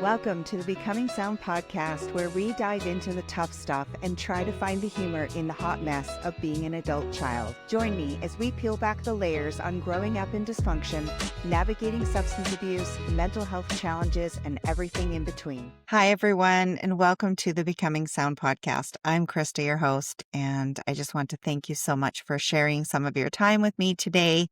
Welcome to the Becoming Sound podcast, where we dive into the tough stuff and try to find the humor in the hot mess of being an adult child. Join me as we peel back the layers on growing up in dysfunction, navigating substance abuse, mental health challenges, and everything in between. Hi, everyone, and welcome to the Becoming Sound podcast. I'm Krista, your host, and I just want to thank you so much for sharing some of your time with me today.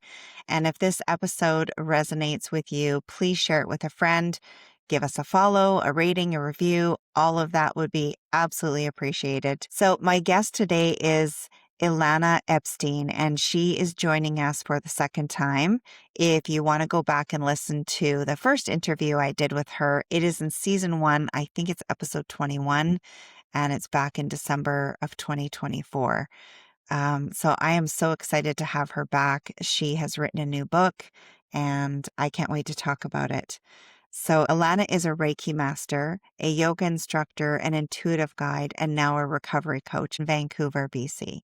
And if this episode resonates with you, please share it with a friend. Give us a follow, a rating, a review. All of that would be absolutely appreciated. So my guest today is Elana Epstein, and she is joining us for the second time. If you want to go back and listen to the first interview I did with her, it is in season 1. I think it's episode 21, and it's back in December of 2024. So I am so excited to have her back. She has written a new book, and I can't wait to talk about it. So Elana is a Reiki master, a yoga instructor, an intuitive guide, and now a recovery coach in Vancouver, BC.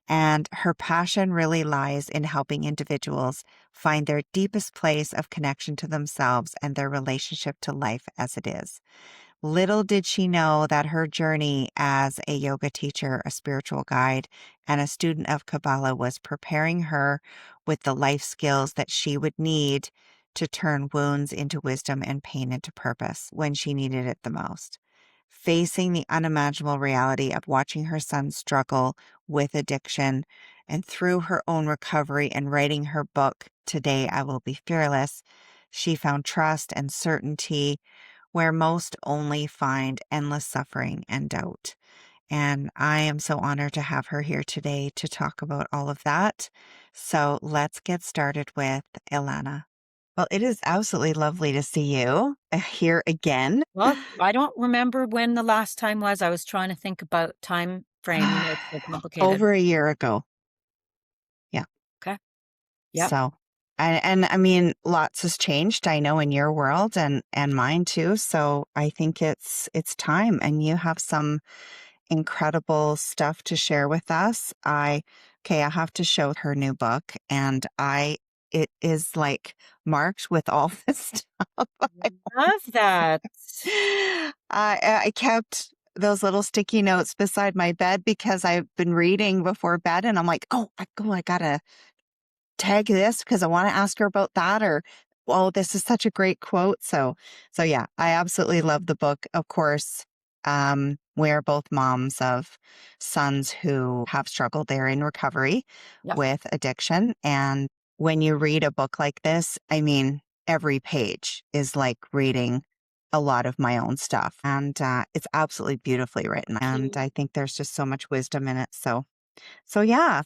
And her passion really lies in helping individuals find their deepest place of connection to themselves and their relationship to life as it is. Little did she know that her journey as a yoga teacher, a spiritual guide, and a student of Kabbalah was preparing her with the life skills that she would need to turn wounds into wisdom and pain into purpose when she needed it the most. Facing the unimaginable reality of watching her son struggle with addiction, and through her own recovery and writing her book, Today I Will Be Fearless, she found trust and certainty where most only find endless suffering and doubt. And I am so honored to have her here today to talk about all of that. So let's get started with Elana. Well, it is absolutely lovely to see you here again. Well, I don't remember when the last time was. I was trying to think about time frame. It's so complicated. Over a year ago. Yeah. Okay. Yep. So, and I mean, lots has changed, I know, in your world and mine too. So I think it's time, and you have some incredible stuff to share with us. I have to show her new book, and it is like marked with all this stuff. Love that. I kept those little sticky notes beside my bed because I've been reading before bed, and I'm like, I gotta tag this because I want to ask her about that, or, oh, this is such a great quote. So yeah, I absolutely love the book. Of course, we're both moms of sons who have struggled. They're in recovery Yep. with addiction. And when you read a book like this, I mean, every page is like reading a lot of my own stuff. And it's absolutely beautifully written. And I think there's just so much wisdom in it. So yeah.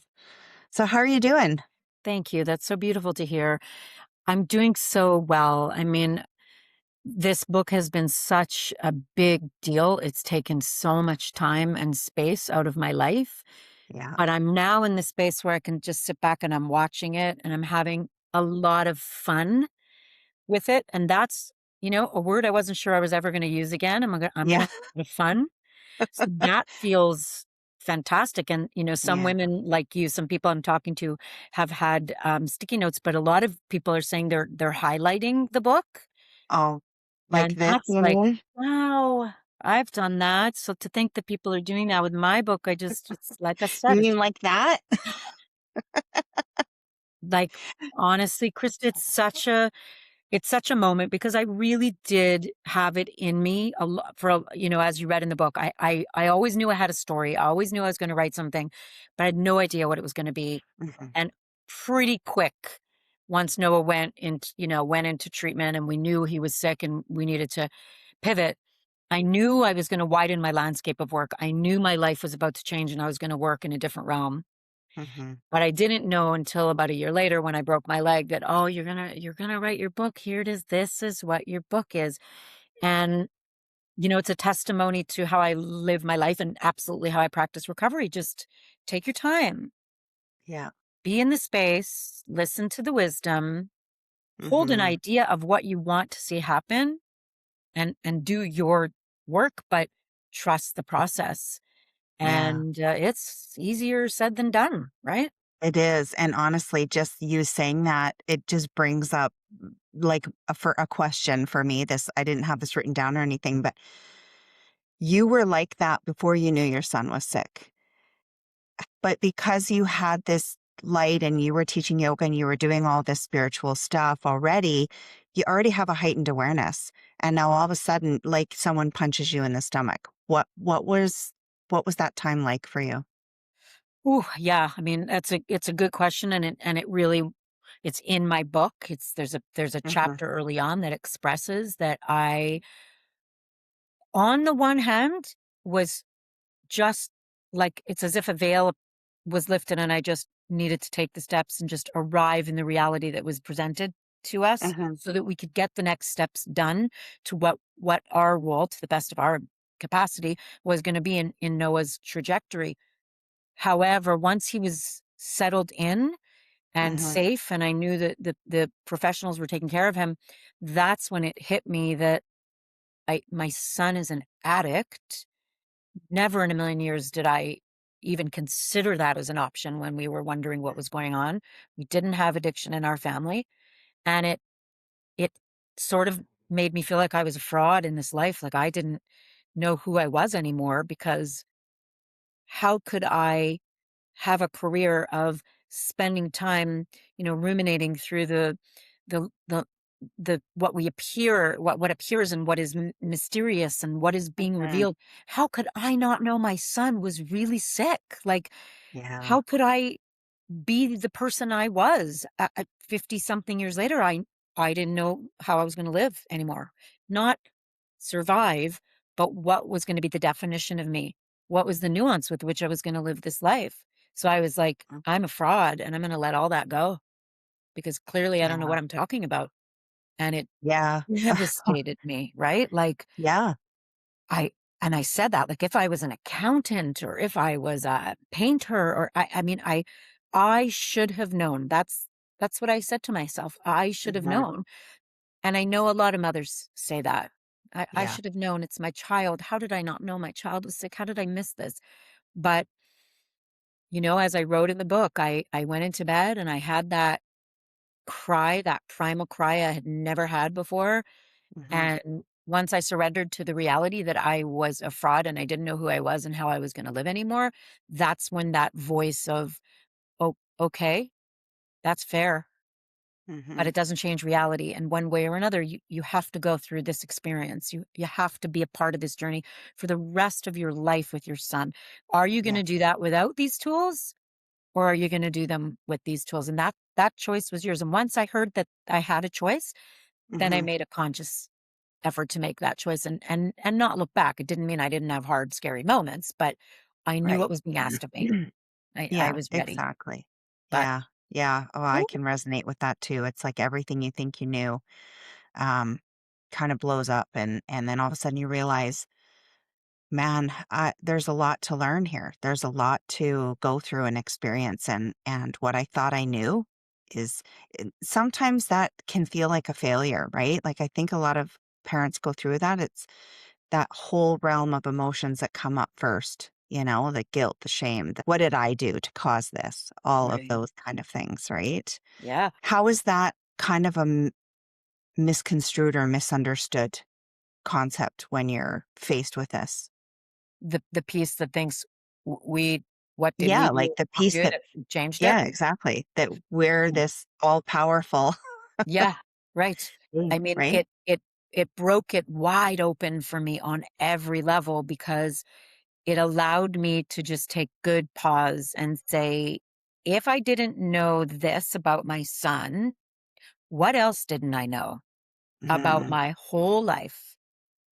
So how are you doing? Thank you. That's so beautiful to hear. I'm doing so well. I mean, this book has been such a big deal. It's taken so much time and space out of my life. Yeah. But I'm now in the space where I can just sit back and I'm watching it and I'm having a lot of fun with it. And that's, a word I wasn't sure I was ever going to use again. I'm Yeah. going to have fun. So that feels fantastic. And, some Yeah. women like you, some people I'm talking to have had sticky notes, but a lot of people are saying they're highlighting the book. Oh, like And this, that's you like, mean? wow, I've done that. So to think that people are doing that with my book, it's like I You said, mean like that? like, honestly, Krista, it's such a moment because I really did have it in me a lot as you read in the book. I always knew I had a story. I always knew I was going to write something, but I had no idea what it was going to be. Mhm. And pretty quick, once Noah went into treatment and we knew he was sick and we needed to pivot, I knew I was going to widen my landscape of work. I knew my life was about to change and I was going to work in a different realm. Mhm. But I didn't know until about a year later when I broke my leg that, oh, you're gonna write your book. Here it is. This is what your book is. And, it's a testimony to how I live my life and absolutely how I practice recovery. Just take your time, Yeah. be in the space, listen to the wisdom, hold an Mhm. idea of what you want to see happen and do your work, but trust the process. Yeah. And it's easier said than done, right? It is. And honestly, just you saying that, it just brings up like for a question for me. This, I didn't have this written down or anything, but you were like that before you knew your son was sick. But because you had this light and you were teaching yoga and you were doing all this spiritual stuff already, you already have a heightened awareness. And now all of a sudden, like someone punches you in the stomach. What was that time like for you? Ooh, yeah. I mean, it's a good question, and it really it's in my book. There's a Hmm. chapter early on that expresses that I, on the one hand, was just like it's as if a veil was lifted and I just needed to take the steps and just arrive in the reality that was presented to us Hmm. so that we could get the next steps done to what our role to the best of our capacity was going to be in Noah's trajectory. However, once he was settled in and Hmm. safe and I knew that the professionals were taking care of him, that's when it hit me that my son is an addict. Never in a million years did I even consider that as an option when we were wondering what was going on. We didn't have addiction in our family, and it sort of made me feel like I was a fraud in this life, like I didn't know who I was anymore because how could I have a career of spending time, ruminating through the the what we appear, what appears and what is mysterious and what is being Hmm. revealed. How could I not know my son was really sick? Like, Yeah. how could I be the person I was at 50 something years later? I didn't know how I was going to live anymore. Not survive, but what was going to be the definition of me? What was the nuance with which I was going to live this life? So I was like, Mm. I'm a fraud and I'm going to let all that go because clearly I don't know Yeah. what I'm talking about. And it Yeah. devastated me, right? Like Yeah. I and I said that, like, if I was an accountant or if I was a painter or I mean, I should have known. That's what I said to myself. I should have Hmm. known. And I know a lot of mothers say that. I Yeah. should have known it's my child. How did I not know my child was sick? How did I miss this? But, as I wrote in the book, I went into bed and I had that cry, that primal cry I had never had before. Hmm. And once I surrendered to the reality that I was a fraud and I didn't know who I was and how I was going to live anymore, that's when that voice of, oh, okay, that's fair, but Hmm. it doesn't change reality. And one way or another, you have to go through this experience. You have to be a part of this journey for the rest of your life with your son. Are you going Yeah. to do that without these tools? Or are you going to do them with these tools? And that choice was yours. And once I heard that I had a choice, then I Hmm. made a conscious effort to make that choice and not look back. It didn't mean I didn't have hard, scary moments, but I knew what Right. was being asked of me. I Yeah, was ready. exactly. But Yeah. Yeah. Oh, I ooh, can resonate with that too. It's like everything you think you knew, um, kind of blows up and then all of a sudden you realize, man, there's a lot to learn here. There's a lot to go through and experience and what I thought I knew is sometimes that can feel like a failure, right? Like I think a lot of parents go through that. It's that whole realm of emotions that come up first, the guilt, the shame, what did I do to cause this? All of right. those kind of things, right? Yeah. How is that kind of a misconstrued or misunderstood concept when you're faced with this? The piece that thinks we what did we Yeah, like do the wrong piece good that, that changed it? yeah, exactly, that we're Mm. this all powerful Yeah, right. thing, I mean, right? it broke it wide open for me on every level because it allowed me to just take good pause and say, if I didn't know this about my son, what else didn't I know about Mhm, my whole life?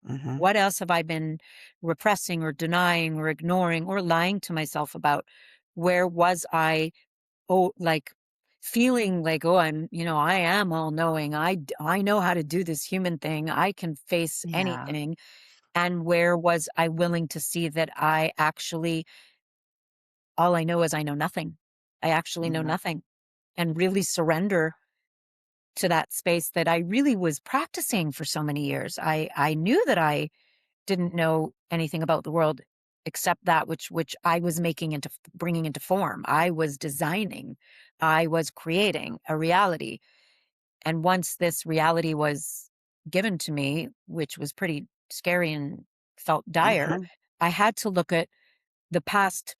mhm. What else have I been repressing or denying or ignoring or lying to myself about? Where was I, oh, like feeling like, oh, I am all knowing. I know how to do this human thing. I can face Yeah, anything. And where was I willing to see that I actually, all I know is I know nothing. I actually know yeah, nothing and really surrender to that space that I really was practicing for so many years. I knew that I didn't know anything about the world except that which I was making into bringing into form. I was designing. I was creating a reality. And once this reality was given to me, which was pretty scary and felt dire, Mhm. I had to look at the past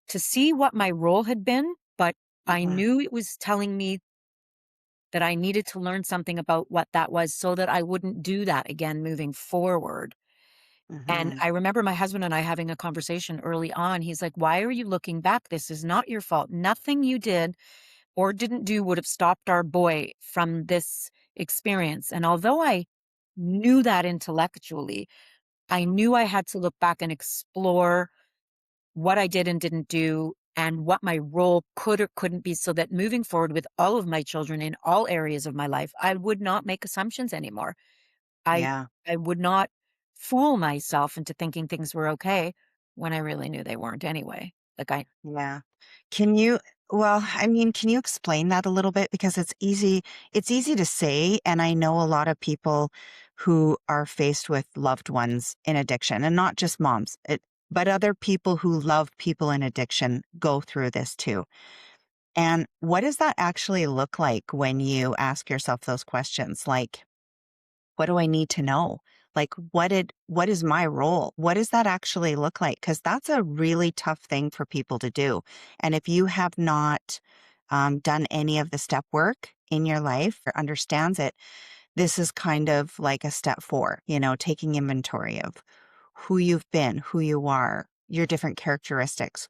to see what my role had been, but I Mhm. knew it was telling me that I needed to learn something about what that was so that I wouldn't do that again moving forward. And Mhm. I remember my husband and I having a conversation early on. He's like, "Why are you looking back? This is not your fault. Nothing you did or didn't do would have stopped our boy from this experience." And although I knew that intellectually, I knew I had to look back and explore what I did and didn't do and what my role could or couldn't be so that moving forward with all of my children in all areas of my life, I would not make assumptions anymore. I Yeah. I would not fool myself into thinking things were okay when I really knew they weren't anyway. Like I Yeah. Can you I mean, can you explain that a little bit? Because it's easy to say, and I know a lot of people who are faced with loved ones in addiction, and not just moms, but other people who love people in addiction go through this too. And what does that actually look like when you ask yourself those questions? Like, what do I need to know? Like, what is my role? What does that actually look like? Because that's a really tough thing for people to do. And if you have not done any of the step work in your life or understands it, this is kind of like a step four, taking inventory of who you've been, who you are, your different characteristics,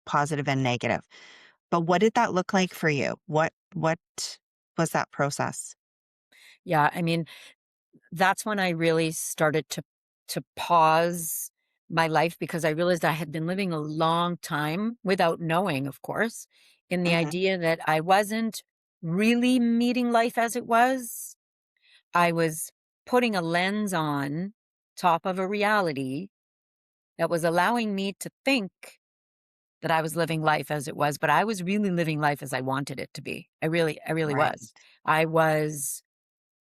positive and negative. But what did that look like for you? What was that process? yeah, I mean, that's when I really started to pause my life because I realized I had been living a long time without knowing, of course, in the Hmm. idea that I wasn't really meeting life as it was. I was putting a lens on top of a reality that was allowing me to think that I was living life as it was, but I was really living life as I wanted it to be. I really Right. was. I was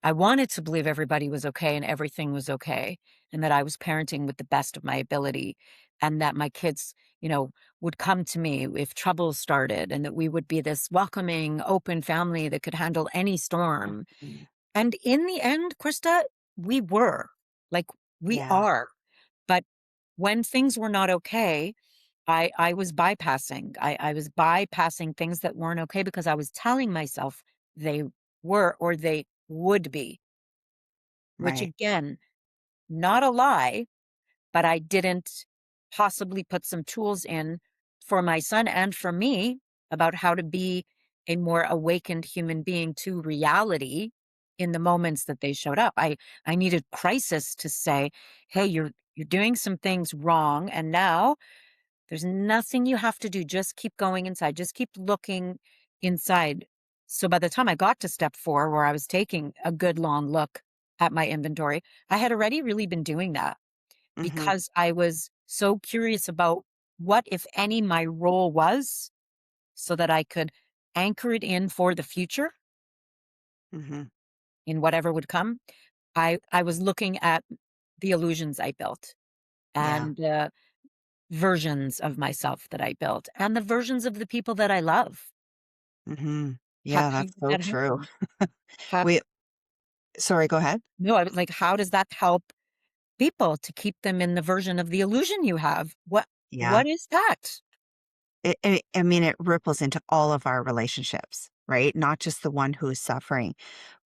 I wanted to believe everybody was okay and everything was okay, and that I was parenting with the best of my ability, and that my kids, would come to me if trouble started, and that we would be this welcoming, open family that could handle any storm. Mhm. And in the end, Krista, we were. Like, we Yeah. are. But when things were not okay, I was bypassing. I was bypassing things that weren't okay because I was telling myself they were or they would be, which Right. again, not a lie, but I didn't possibly put some tools in for my son and for me about how to be a more awakened human being to reality in the moments that they showed up. I needed crisis to say, "Hey, you're doing some things wrong and now there's nothing you have to do. Just keep going inside. Just keep looking inside." So by the time I got to step 4 where I was taking a good long look at my inventory, I had already really been doing that Mhm. because I was so curious about what, if any, my role was so that I could anchor it in for the future Mhm. in whatever would come. I was looking at the illusions I built Yeah. and versions of myself that I built and the versions of the people that I love. Mhm. How Yeah, that's did so that true. happen? How We Sorry, go ahead. No, I was like, how does that help people to keep them in the version of the illusion you have? Yeah. What is that? I mean, it ripples into all of our relationships, right? Not just the one who is suffering.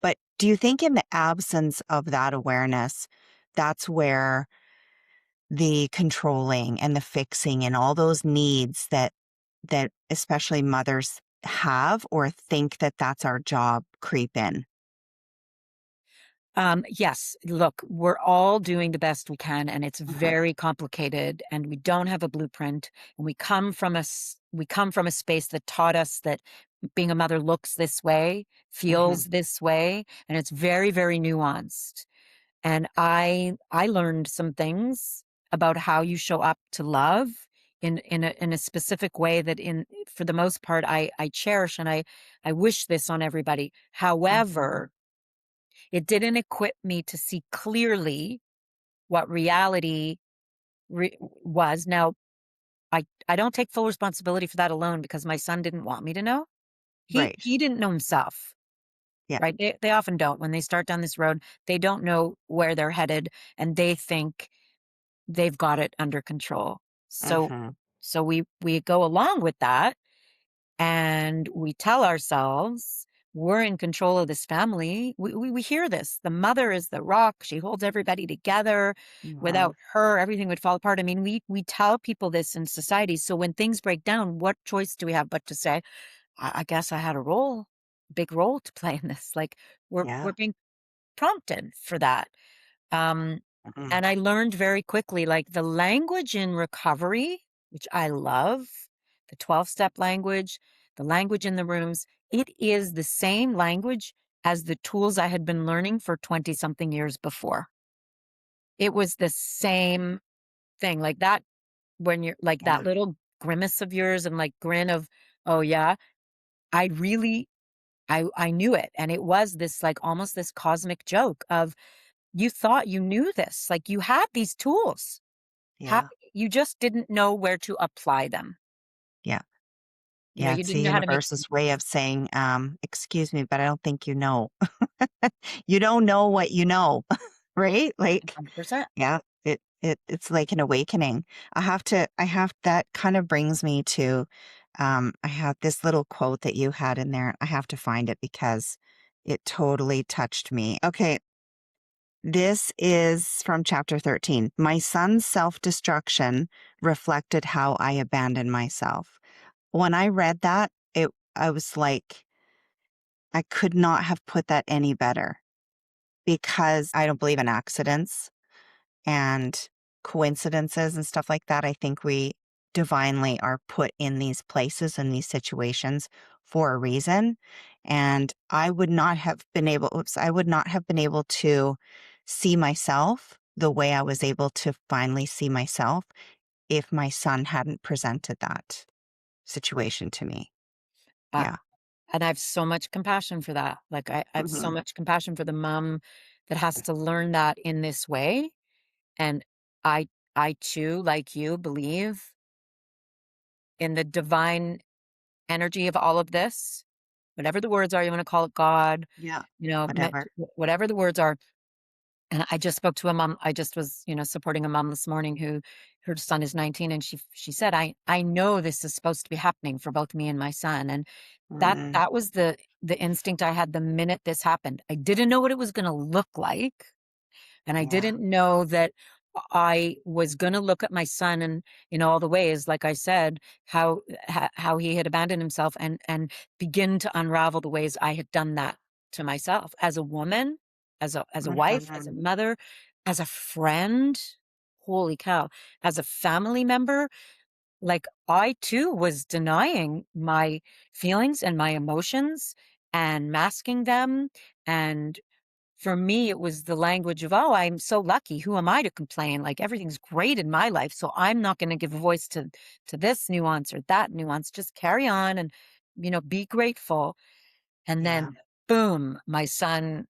But do you think in the absence of that awareness, that's where the controlling and the fixing and all those needs that especially mothers have or think that that's our job creep in? Yes, look, we're all doing the best we can, and it's Mhm. very complicated, and we don't have a blueprint. And we come from a space that taught us that being a mother looks this way, Mhm. feels this way, and it's very, very nuanced. And I learned some things about how you show up to love in a specific way that in for the most part I cherish and I wish this on everybody. Mhm. However, it didn't equip me to see clearly what reality was. Now, I don't take full responsibility for that alone because my son didn't want me to know. He Right. he didn't know himself. Yeah. right? They often don't. When they start down this road, they don't know where they're headed, and they think they've got it under control. So Hmm. so we go along with that, and we tell ourselves we're in control of this family. We hear this. The mother is the rock. She holds everybody together. Hmm. Without her, everything would fall apart. I mean, we tell people this in society. So when things break down, what choice do we have but to say, I guess I had a big role to play in this. Like we're Yeah. being prompted for that. Um, Hmm. and I learned very quickly, like the language in recovery, which I love, the 12-step language, the language in the rooms, it is the same language as the tools I had been learning for 20 something years before. It was the same thing like that. When you're like that Yeah. little grimace of yours and like grin of, oh yeah, I really, I knew it. And it was this like almost this cosmic joke of, you thought you knew this, like you had these tools. How Yeah. you just didn't know where to apply them. Yeah. You know, Yeah. you It's the didn't know how to make sense universe's of way them. of saying, excuse me, but I don't think you know. You don't know what you know, right? Like, 100%. yeah, it's like an awakening. I have that kind of brings me to I have this little quote that you had in there. I have to find it because it totally touched me. Okay, this is from chapter 13. My son's self-destruction reflected how I abandoned myself. When I read that, I was like, I could not have put that any better because I don't believe in accidents and coincidences and stuff like that. I think we divinely are put in these places and these situations for a reason. And I would not have been able, I would not have been able to see myself the way I was able to finally see myself if my son hadn't presented that situation to me. Uh, Yeah. and I have so much compassion for that. Like I have so Hmm. much compassion for the mom that has to learn that in this way. And I I too, like you, believe in the divine energy of all of this. Whatever the words are, you want to call it God, Yeah. you know, Whatever. whatever the words are. And I just spoke to a mom. I just was, supporting a mom this morning who her son is 19, and she said, I know this is supposed to be happening for both me and my son. And that Mm, that was the instinct I had the minute this happened. I didn't know what it was going to look like. And I yeah. didn't know that I was going to look at my son and in all the ways, like I said, how he had abandoned himself, and begin to unravel the ways I had done that to myself as a woman, as a wife, as a Mhm. mother, as a friend. Holy cow. As a family member, like I too was denying my feelings and my emotions and masking them. And for me, it was the language of, oh, I'm so lucky. Who am I to complain? Like everything's great in my life. So I'm not going to give a voice to this nuance or that nuance. Just carry on and, be grateful. And Yeah. then boom, my son,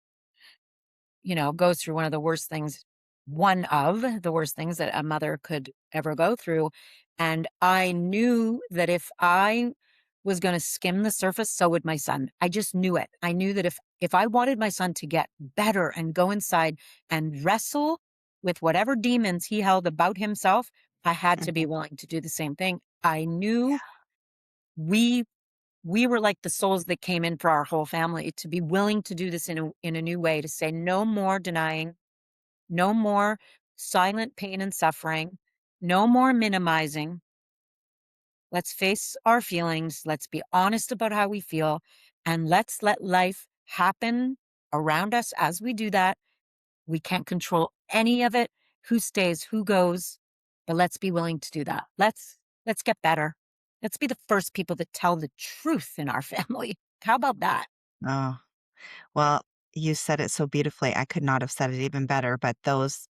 goes through one of the worst things that a mother could ever go through. And I knew that if I was going to skim the surface, so would my son. I just knew it. I knew that if I wanted my son to get better and go inside and wrestle with whatever demons he held about himself, I had to be Mhm. willing to do the same thing. I knew Yeah. we we were like the souls that came in for our whole family to be willing to do this in a new way, to say no more denying, no more silent pain and suffering. No more minimizing. Let's face our feelings. Let's be honest about how we feel. And let's let life happen around us as we do that. We can't control any of it, who stays, who goes, but let's be willing to do that. Let's get better. Let's be the first people that tell the truth in our family. How about that? Oh, well, you said it so beautifully. I could not have said it even better, but those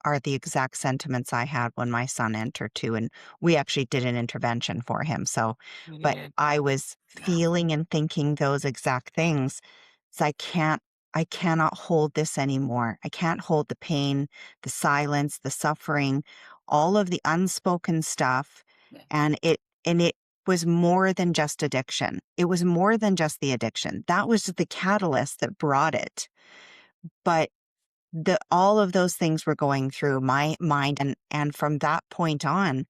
are the exact sentiments I had when my son entered too. And we actually did an intervention for him. So, but Mhm. I was Yeah. feeling and thinking those exact things. So I cannot hold this anymore. I can't hold the pain, the silence, the suffering, all of the unspoken stuff. Yeah. And it was more than just addiction. It was more than just the addiction. That was the catalyst that brought it. But all of those things were going through my mind. And from that point on,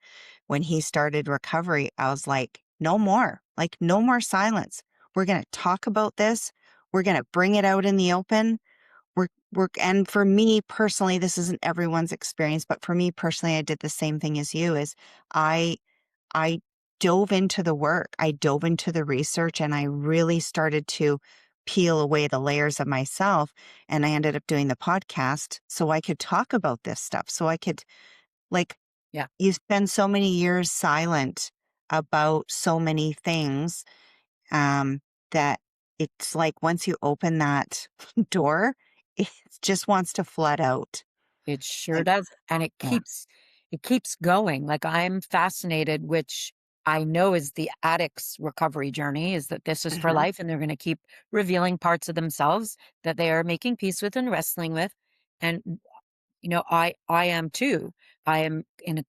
when he started recovery, I was like, no more silence. We're going to talk about this. We're going to bring it out in the open. And for me personally, this isn't everyone's experience, but for me personally, I did the same thing as you is I, I dove into the work. I dove into the research and I really started to peel away the layers of myself. And I ended up doing the podcast so I could talk about this stuff. So I could, like, Yeah. you spend so many years silent about so many things, that it's like once you open that door, it just wants to flood out. It sure And does, and yeah. it keeps going. Like, I'm fascinated, which I know is the addict's recovery journey, is that this is for Mhm. life, and they're gonna keep revealing parts of themselves that they are making peace with and wrestling with, and, I am too. I am in a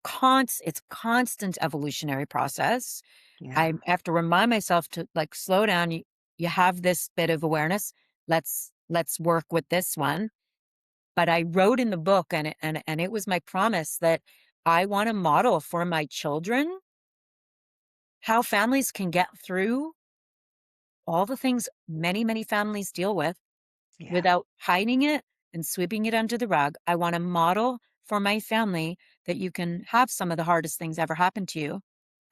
it's constant evolutionary process. Yeah. I have to remind myself to, like, slow down, you have this bit of awareness, let's work with this one. But I wrote in the book, and it was my promise that I wanna model for my children how families can get through all the things many, many families deal with Yeah. without hiding it and sweeping it under the rug. I wanna model for my family that you can have some of the hardest things ever happen to you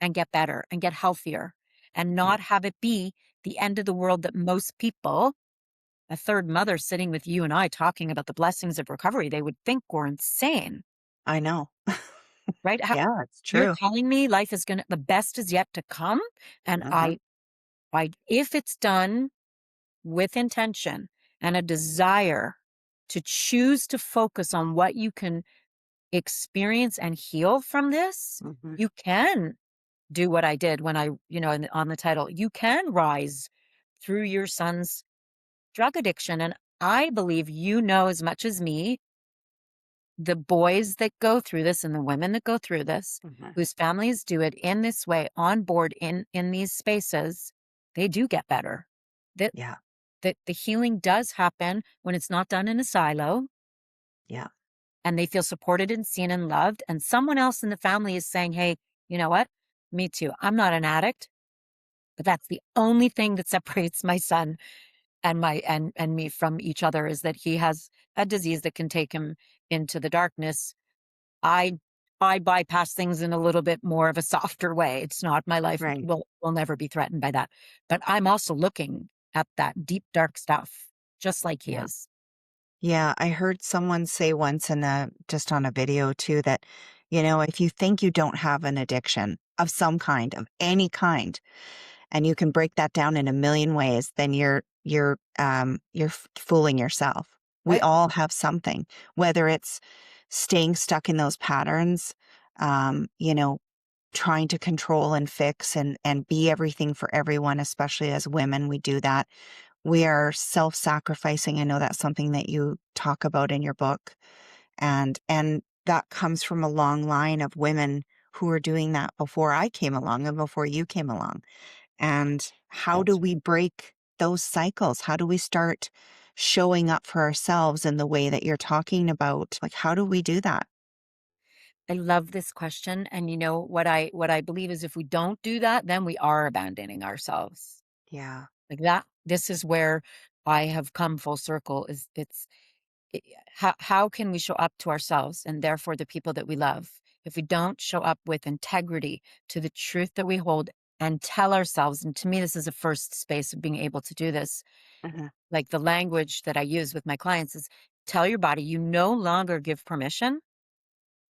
and get better and get healthier and Yeah. not have it be the end of the world that most people, a third mother sitting with you and I talking about the blessings of recovery, they would think we're insane. I know. Right? Yeah, it's You're true. telling me life is gonna the best is yet to come, and Mhm. I if it's done with intention and a desire to choose to focus on what you can experience and heal from this, Mhm. you can do what I did when on the title, you can rise through your son's drug addiction, and I believe you know as much as me the boys that go through this and the women that go through this, Mhm. whose families do it in this way, on board in these spaces, they do get better. That Yeah. the healing does happen when it's not done in a silo Yeah. and they feel supported and seen and loved. And someone else in the family is saying, hey, you know what? Me too. I'm not an addict, but that's the only thing that separates my son and and me from each other is that he has a disease that can take him into the darkness. I I bypass things in a little bit more of a softer way. It's not my life Right. will never be threatened by that. But I'm also looking at that deep, dark stuff, just like he Yeah. is. Yeah, I heard someone say once just on a video too that, if you think you don't have an addiction of some kind, of any kind, and you can break that down in a million ways, then you're fooling yourself. We Right? all have something, whether it's staying stuck in those patterns, um, you know, trying to control and fix and be everything for everyone, especially as women, we do that. We are self-sacrificing. I know that's something that you talk about in your book. And that comes from a long line of women who were doing that before I came along and before you came along. And how do That's we break those cycles? How do we start showing up for ourselves in the way that you're talking about? Like, how do we do that? I love this question. And what I believe is if we don't do that, then we are abandoning ourselves. Yeah. Like that, this is where I have come full circle is how can we show up to ourselves and therefore the people that we love if we don't show up with integrity to the truth that we hold and tell ourselves, and to me this is a first space of being able to do this, Mhm. like the language that I use with my clients is tell your body you no longer give permission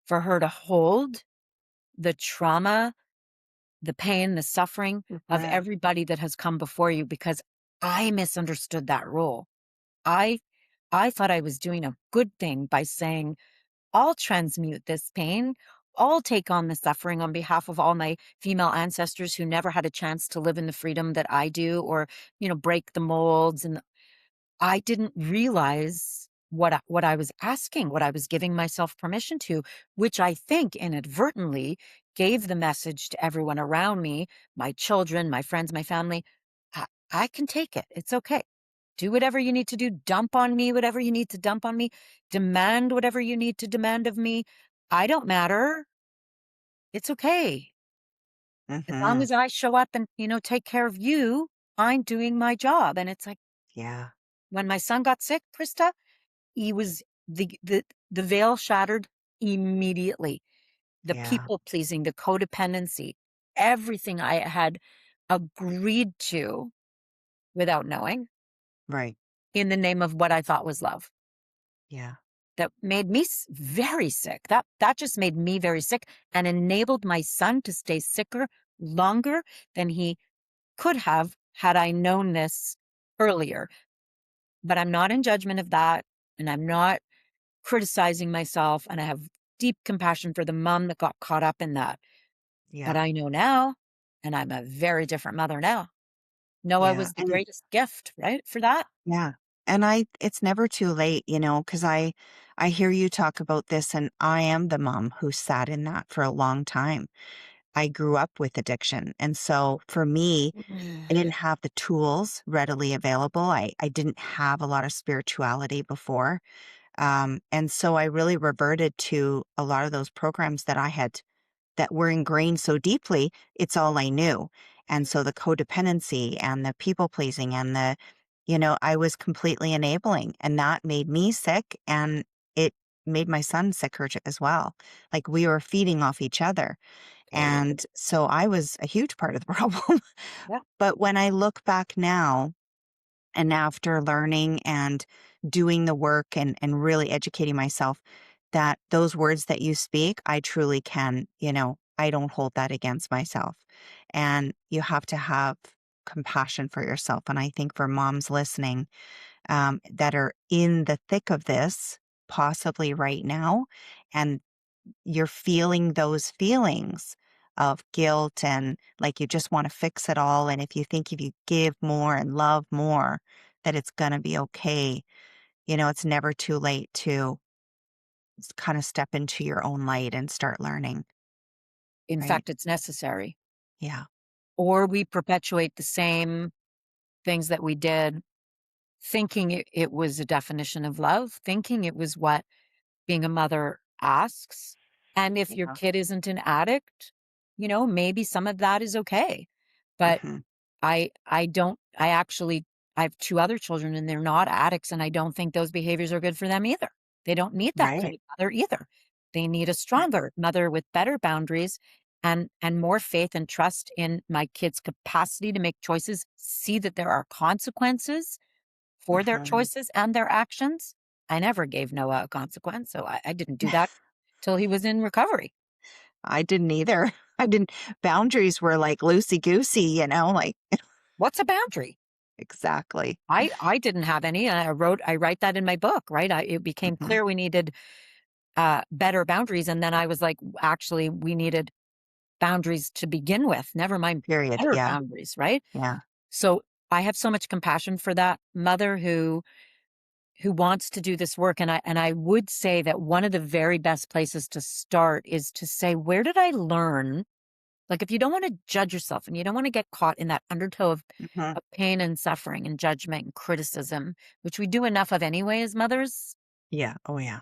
for her to hold the trauma, the pain, the suffering of Mhm. everybody that has come before you because I misunderstood that rule. I I thought I was doing a good thing by saying, I'll transmute this pain. I'll take on the suffering on behalf of all my female ancestors who never had a chance to live in the freedom that I do or, break the molds. And I didn't realize what I was asking, what I was giving myself permission to, which I think inadvertently gave the message to everyone around me, my children, my friends, my family, I can take it. It's okay. Do whatever you need to do. Dump on me whatever you need to dump on me. Demand whatever you need to demand of me. I don't matter. It's okay. As long Mhm. as I show up and, take care of you, I'm doing my job. And it's like Yeah. when my son got sick, Krista, he was the veil shattered immediately. The Yeah. people pleasing, the codependency, everything I had agreed to without knowing Right. in the name of what I thought was love. Yeah. That made me very sick. That just made me very sick and enabled my son to stay sicker longer than he could have had I known this earlier. But I'm not in judgment of that, and I'm not criticizing myself, and I have deep compassion for the mom that got caught up in that. But Yeah. I know now, and I'm a very different mother now. Noah Yeah. was the And greatest gift, right, for that? yeah. And it's never too late, because I hear you talk about this, and I am the mom who sat in that for a long time. I grew up with addiction. And so for me, I didn't have the tools readily available. I didn't have a lot of spirituality before. And so I really reverted to a lot of those programs that were ingrained so deeply, it's all I knew. And so the codependency and the people pleasing and I was completely enabling, and that made me sick, and it made my son sicker as well. Like we were feeding off each other. Totally. And so I was a huge part of the problem. Yeah. But when I look back now, and after learning and doing the work and really educating myself, that those words that you speak, I truly can, I don't hold that against myself. And you have to have compassion for yourself. And I think for moms listening, that are in the thick of this, possibly right now, and you're feeling those feelings of guilt and like you just want to fix it all. And if you think if you give more and love more, that it's going to be okay, it's never too late to kind of step into your own light and start learning, In right? fact, it's necessary. Yeah. Or we perpetuate the same things that we did, thinking it was a definition of love, thinking it was what being a mother asks. And if your Yeah. kid isn't an addict, maybe some of that is okay. But Hmm. I actually I have two other children and they're not addicts, and I don't think those behaviors are good for them either. They don't need that kind Right. of mother either. They need a stronger mother with better boundaries and more faith and trust in my kids' capacity to make choices, see that there are consequences for their Hmm. choices and their actions. I never gave Noah a consequence, so I didn't do that till he was in recovery. I didn't either. I didn't. Boundaries were like loosey goosey, like What's a boundary? exactly. I didn't have any, and I write that in my book, right? It became Hmm. clear we needed better boundaries, and then I was like, actually, we needed boundaries to begin with. Never mind Period. better Yeah. boundaries, right? Yeah. So I have so much compassion for that mother who wants to do this work, and I would say that one of the very best places to start is to say, where did I learn? Like, if you don't want to judge yourself and you don't want to get caught in that undertow Hmm. of pain and suffering and judgment and criticism, which we do enough of anyway as mothers, Yeah. Oh, yeah.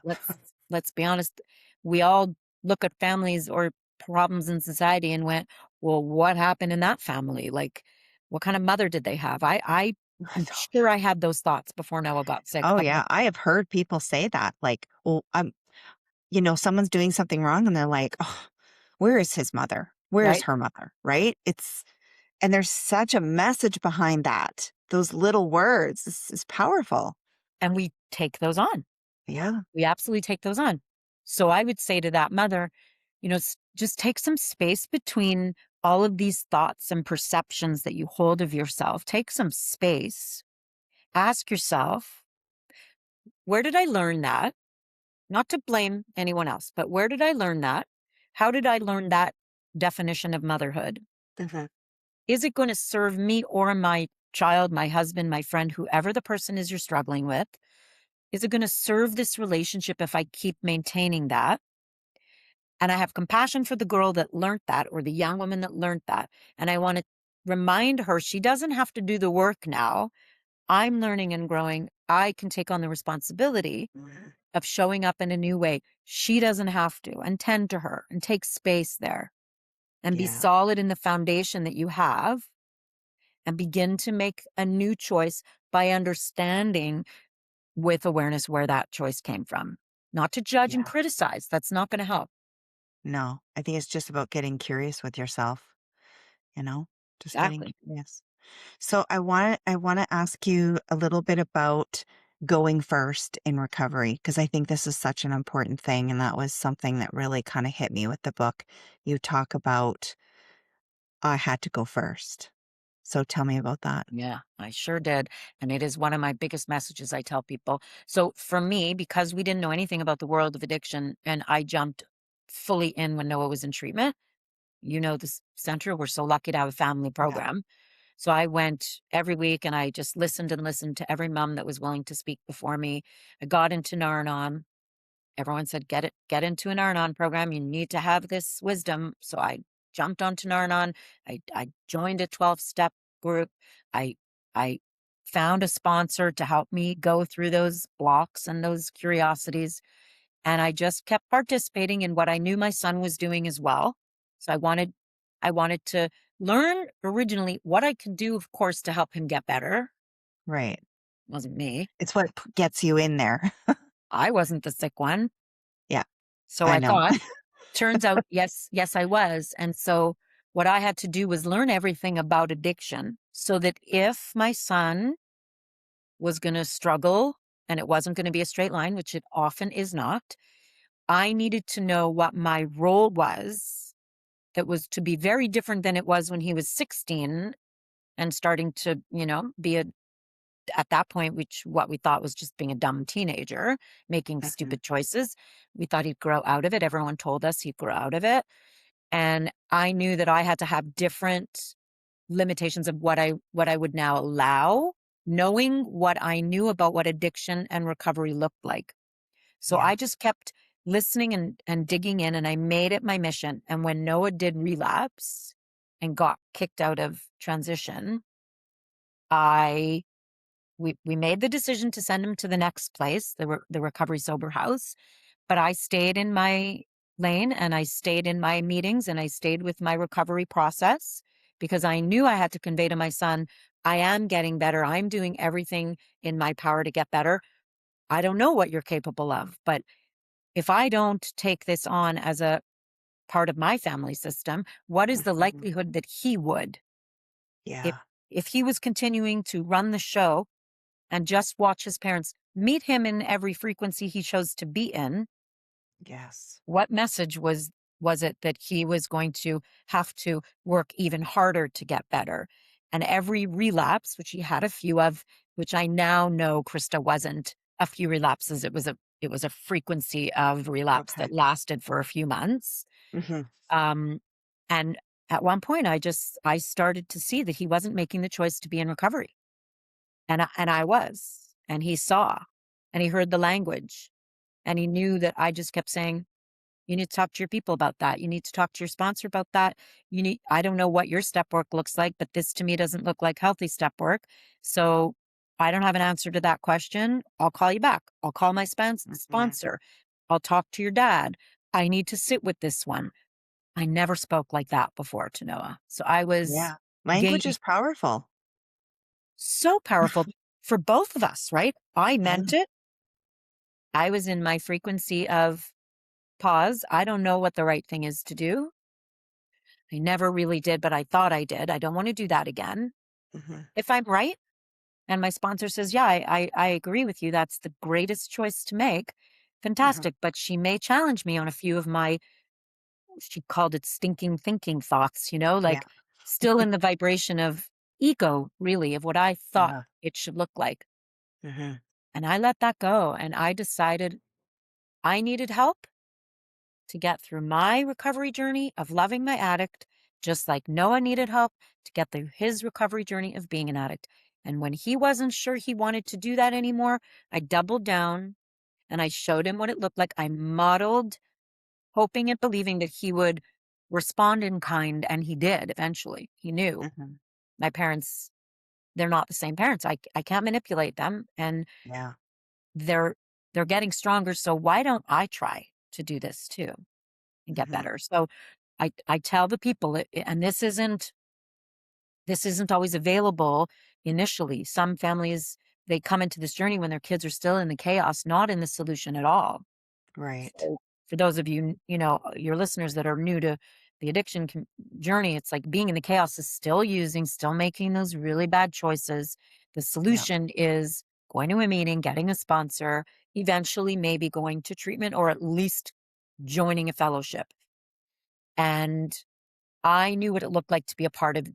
let's be honest, we all look at families or problems in society and went, well, what happened in that family? Like, what kind of mother did they have? I'm sure I had those thoughts before Noah got sick, Oh, but yeah. I have heard people say that, like, well, someone's doing something wrong and they're like, oh, where is his mother? Where is right. her mother? Right? And there's such a message behind that. Those little words is powerful. And we take those on. Yeah. We absolutely take those on. So I would say to that mother, just take some space between all of these thoughts and perceptions that you hold of yourself. Take some space. Ask yourself, where did I learn that? Not to blame anyone else, but where did I learn that? How did I learn that definition of motherhood? Hmm. Is it going to serve me or my child, my husband, my friend, whoever the person is you're struggling with? Is it going to serve this relationship if I keep maintaining that? And I have compassion for the girl that learned that, or the young woman that learned that. And I want to remind her she doesn't have to do the work now. I'm learning and growing. I can take on the responsibility Mhm. of showing up in a new way. She doesn't have to, and tend to her and take space there and be Yeah. solid in the foundation that you have and begin to make a new choice by understanding with awareness where that choice came from. Not to judge and Yeah. criticize. That's not going to help. No, I think it's just about getting curious with yourself, you know, just getting Exactly. curious. So I want to ask you a little bit about going first in recovery because I think this is such an important thing and that was something that really kind of hit me with the book. You talk about I had to go first. So tell me about that. Yeah, I sure did. And it is one of my biggest messages I tell people. So for me, because we didn't know anything about the world of addiction and I jumped fully in when Noah was in treatment, this center, we're so lucky to have a family Yeah. program. So I went every week and I just listened and listened to every mom that was willing to speak before me. I got into Nar. Everyone said, get into an Ar-Anon program. You need to have this wisdom. So I jumped onto Ar-Anon. I joined a 12-step group. I, I found a sponsor to help me go through those blocks and those curiosities. And I just kept participating in what I knew my son was doing as well. So I wanted to learn originally what I could do, of course, to help him get better. Right. Wasn't me. It's what gets you in there. I wasn't the sick one. Yeah, So I I know. thought. Turns out, yes, I was. And so what I had to do was learn everything about addiction so that if my son was going to struggle and it wasn't going to be a straight line, which it often is not, I needed to know what my role was that was to be very different than it was when he was 16 and starting to, be at that point, which what we thought was just being a dumb teenager, making Mhm. stupid choices. We thought he'd grow out of it. Everyone told us he'd grow out of it. And I knew that I had to have different limitations of what I would now allow, knowing what I knew about what addiction and recovery looked like. So Yeah. I just kept listening and digging in, and I made it my mission. And when Noah did relapse and got kicked out of transition, I we made the decision to send him to the next place, the recovery sober house. But I stayed in my lane and I stayed in my meetings and I stayed with my recovery process because I knew I had to convey to my son, I am getting better. I'm doing everything in my power to get better. I don't know what you're capable of, but if I don't take this on as a part of my family system, what is the Mhm. likelihood that he would? If Yeah. if he was continuing to run the show and just watch his parents meet him in every frequency he chose to be in, Yes. what message was it that he was going to have to work even harder to get better? And every relapse, which he had a few of, which I now know Krista wasn't a few relapses, it was a frequency of relapse Okay. that lasted for a few months. Mhm. Um, and at one point I started to see that he wasn't making the choice to be in recovery. And I was. And he saw and he heard the language and he knew that I just kept saying, you need to talk to your people about that. You need to talk to your sponsor about that. I don't know what your step work looks like, but this to me doesn't look like healthy step work. So I don't have an answer to that question. I'll call you back. I'll call my Mhm. sponsor. I'll talk to your dad. I need to sit with this one. I never spoke like that before to Noah. So I was Yeah. Language gaining is powerful. so powerful for both of us, right? I Yeah. meant it. I was in my frequency of pause. I don't know what the right thing is to do. I never really did, but I thought I did. I don't want to do that again. Mhm. If I'm right and my sponsor says, yeah, I agree with you. That's the greatest choice to make. Mhm. Fantastic. But she may challenge me on a few of my, she called it stinking thinking thoughts, Yeah. like still in the vibration of ego, really, of what I thought Yeah. it should look like. Mhm. And I let that go. And I decided I needed help to get through my recovery journey of loving my addict, just like Noah needed help to get through his recovery journey of being an addict. And when he wasn't sure he wanted to do that anymore, I doubled down and I showed him what it looked like. I modeled hoping and believing that he would respond in kind, and he did eventually. He knew Mhm. my parents, they're not the same parents. I can't manipulate them, and Yeah. they're they're getting stronger, so why don't I try to do this too and get Mhm. better? So I tell the people and this isn't always available initially. Some families, they come into this journey when their kids are still in the chaos, not in the solution at all. Right. So for those of you, your listeners that are new to the journey, it's like being in the chaos is still making those really bad choices. The Yeah. solution is going to a meeting, getting a sponsor, eventually maybe going to treatment or at least joining a fellowship. And I knew what it looked like to be a part of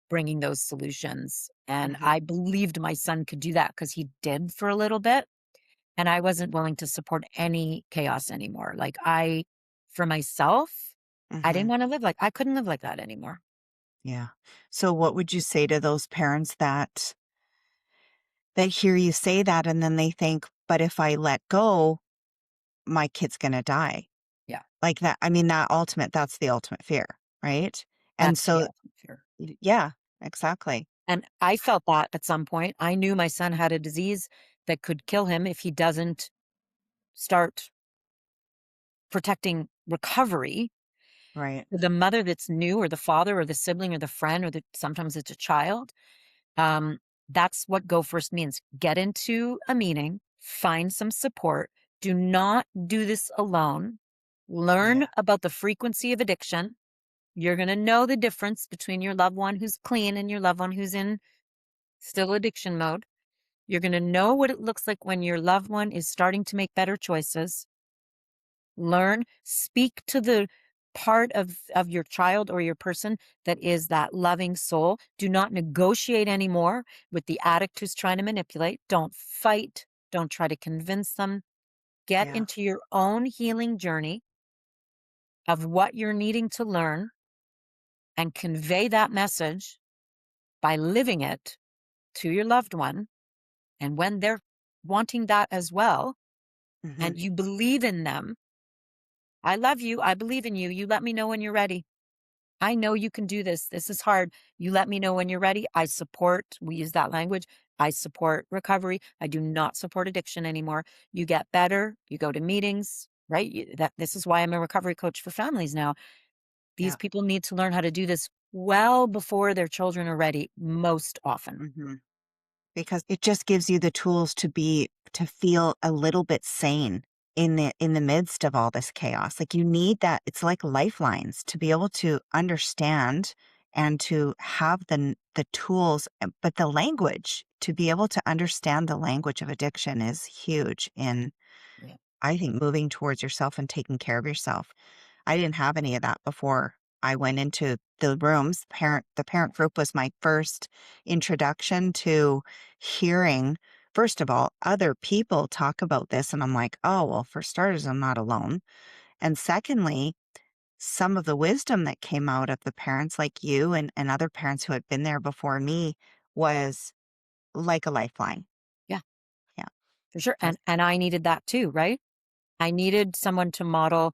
bringing those solutions. And Mhm. I believed my son could do that because he did for a little bit. And I wasn't willing to support any chaos anymore. For myself, I didn't Mhm. want to I couldn't live like that anymore. Yeah. So what would you say to those parents that hear you say that and then they think, but if I let go, my kid's going to die? Yeah, Like that. I mean, that's the ultimate fear, right? And that's the so, ultimate fear. yeah, exactly. And I felt that at some point. I knew my son had a disease that could kill him if he doesn't start protecting recovery. Right. The mother that's new, or the father, or the sibling, or the friend, sometimes it's a child. Um, that's what go first means. Get into a meeting, find some support. Do not do this alone. Yeah. Learn about the frequency of addiction. You're going to know the difference between your loved one who's clean and your loved one who's in still addiction mode. You're going to know what it looks like when your loved one is starting to make better choices. Learn, speak to the part of your child or your person that is that loving soul. Do not negotiate anymore with the addict who's trying to manipulate. Don't fight. Don't try to convince them. Get Yeah. into your own healing journey of what you're needing to learn and convey that message by living it to your loved one. And when they're wanting that as well, Hmm. and you believe in them, I love you. I believe in you. You let me know when you're ready. I know you can do this. This is hard. You let me know when you're ready. We use that language. I support recovery. I do not support addiction anymore. You get better. You go to meetings, right? This is why I'm a recovery coach for families now. These Yeah. people need to learn how to do this well before their children are ready, most often. Hmm. Because it just gives you the tools to feel a little bit sane in the midst of all this chaos. Like you need that. It's like lifelines to be able to understand and to have the tools, but the language to be able to understand the language of addiction is huge in, Yeah. I think, moving towards yourself and taking care of yourself. I didn't have any of that before I went into the rooms. The parent group was my first introduction to hearing, first of all, other people talk about this. And I'm like, oh, well, for starters, I'm not alone. And secondly, some of the wisdom that came out of the parents like you and other parents who had been there before me was like a lifeline. Yeah, Yeah. for sure. Because, And I needed that too, right? I needed someone to model,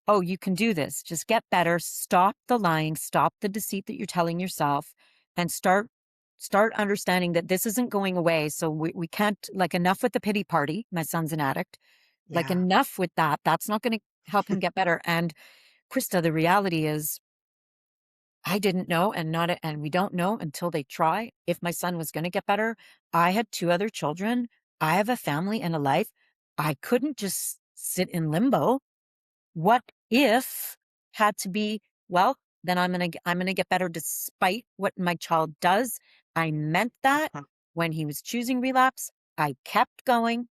oh, you can do this. Just get better. Stop the lying, stop the deceit that you're telling yourself, and start understanding that this isn't going away. So we can't, like, enough with the pity party. My son's an addict. Like, yeah. enough with that. That's not going to help him get better. And Krista, the reality is I didn't know, and we don't know until they try, if my son was going to get better. I had two other children. I have a family and a life. I couldn't just sit in limbo. What if had to be, well, then I'm going to get better despite what my child does. I meant that Uh-huh. when he was choosing relapse. I kept going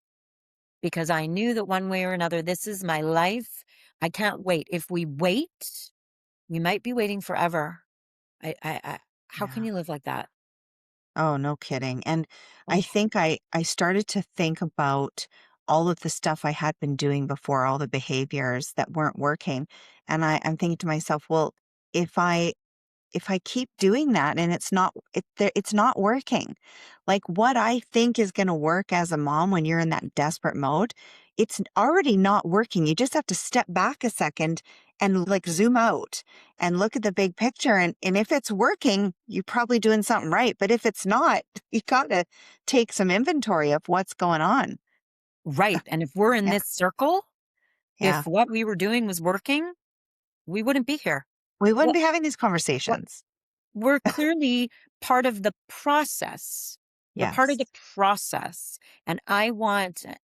because I knew that one way or another, this is my life. I can't wait. If we wait, we might be waiting forever. How can Yeah. you live like that? Oh, no kidding. And I Oh, think I started to think about all of the stuff I had been doing before, all the behaviors that weren't working. And I'm thinking to myself, well, if I if I keep doing that and it's not working, like what I think is going to work as a mom when you're in that desperate mode it's already not working. You just have to step back a second and like zoom out and look at the big picture. And if it's working, you're probably doing something right. But if it's not, you got to take some inventory of what's going on. Right. And if we're in Yeah. this circle, Yeah. if what we were doing was working, we wouldn't be here. We wouldn't What be having these what conversations. we're clearly part of the process. We're part of Yes. the process. And I wanted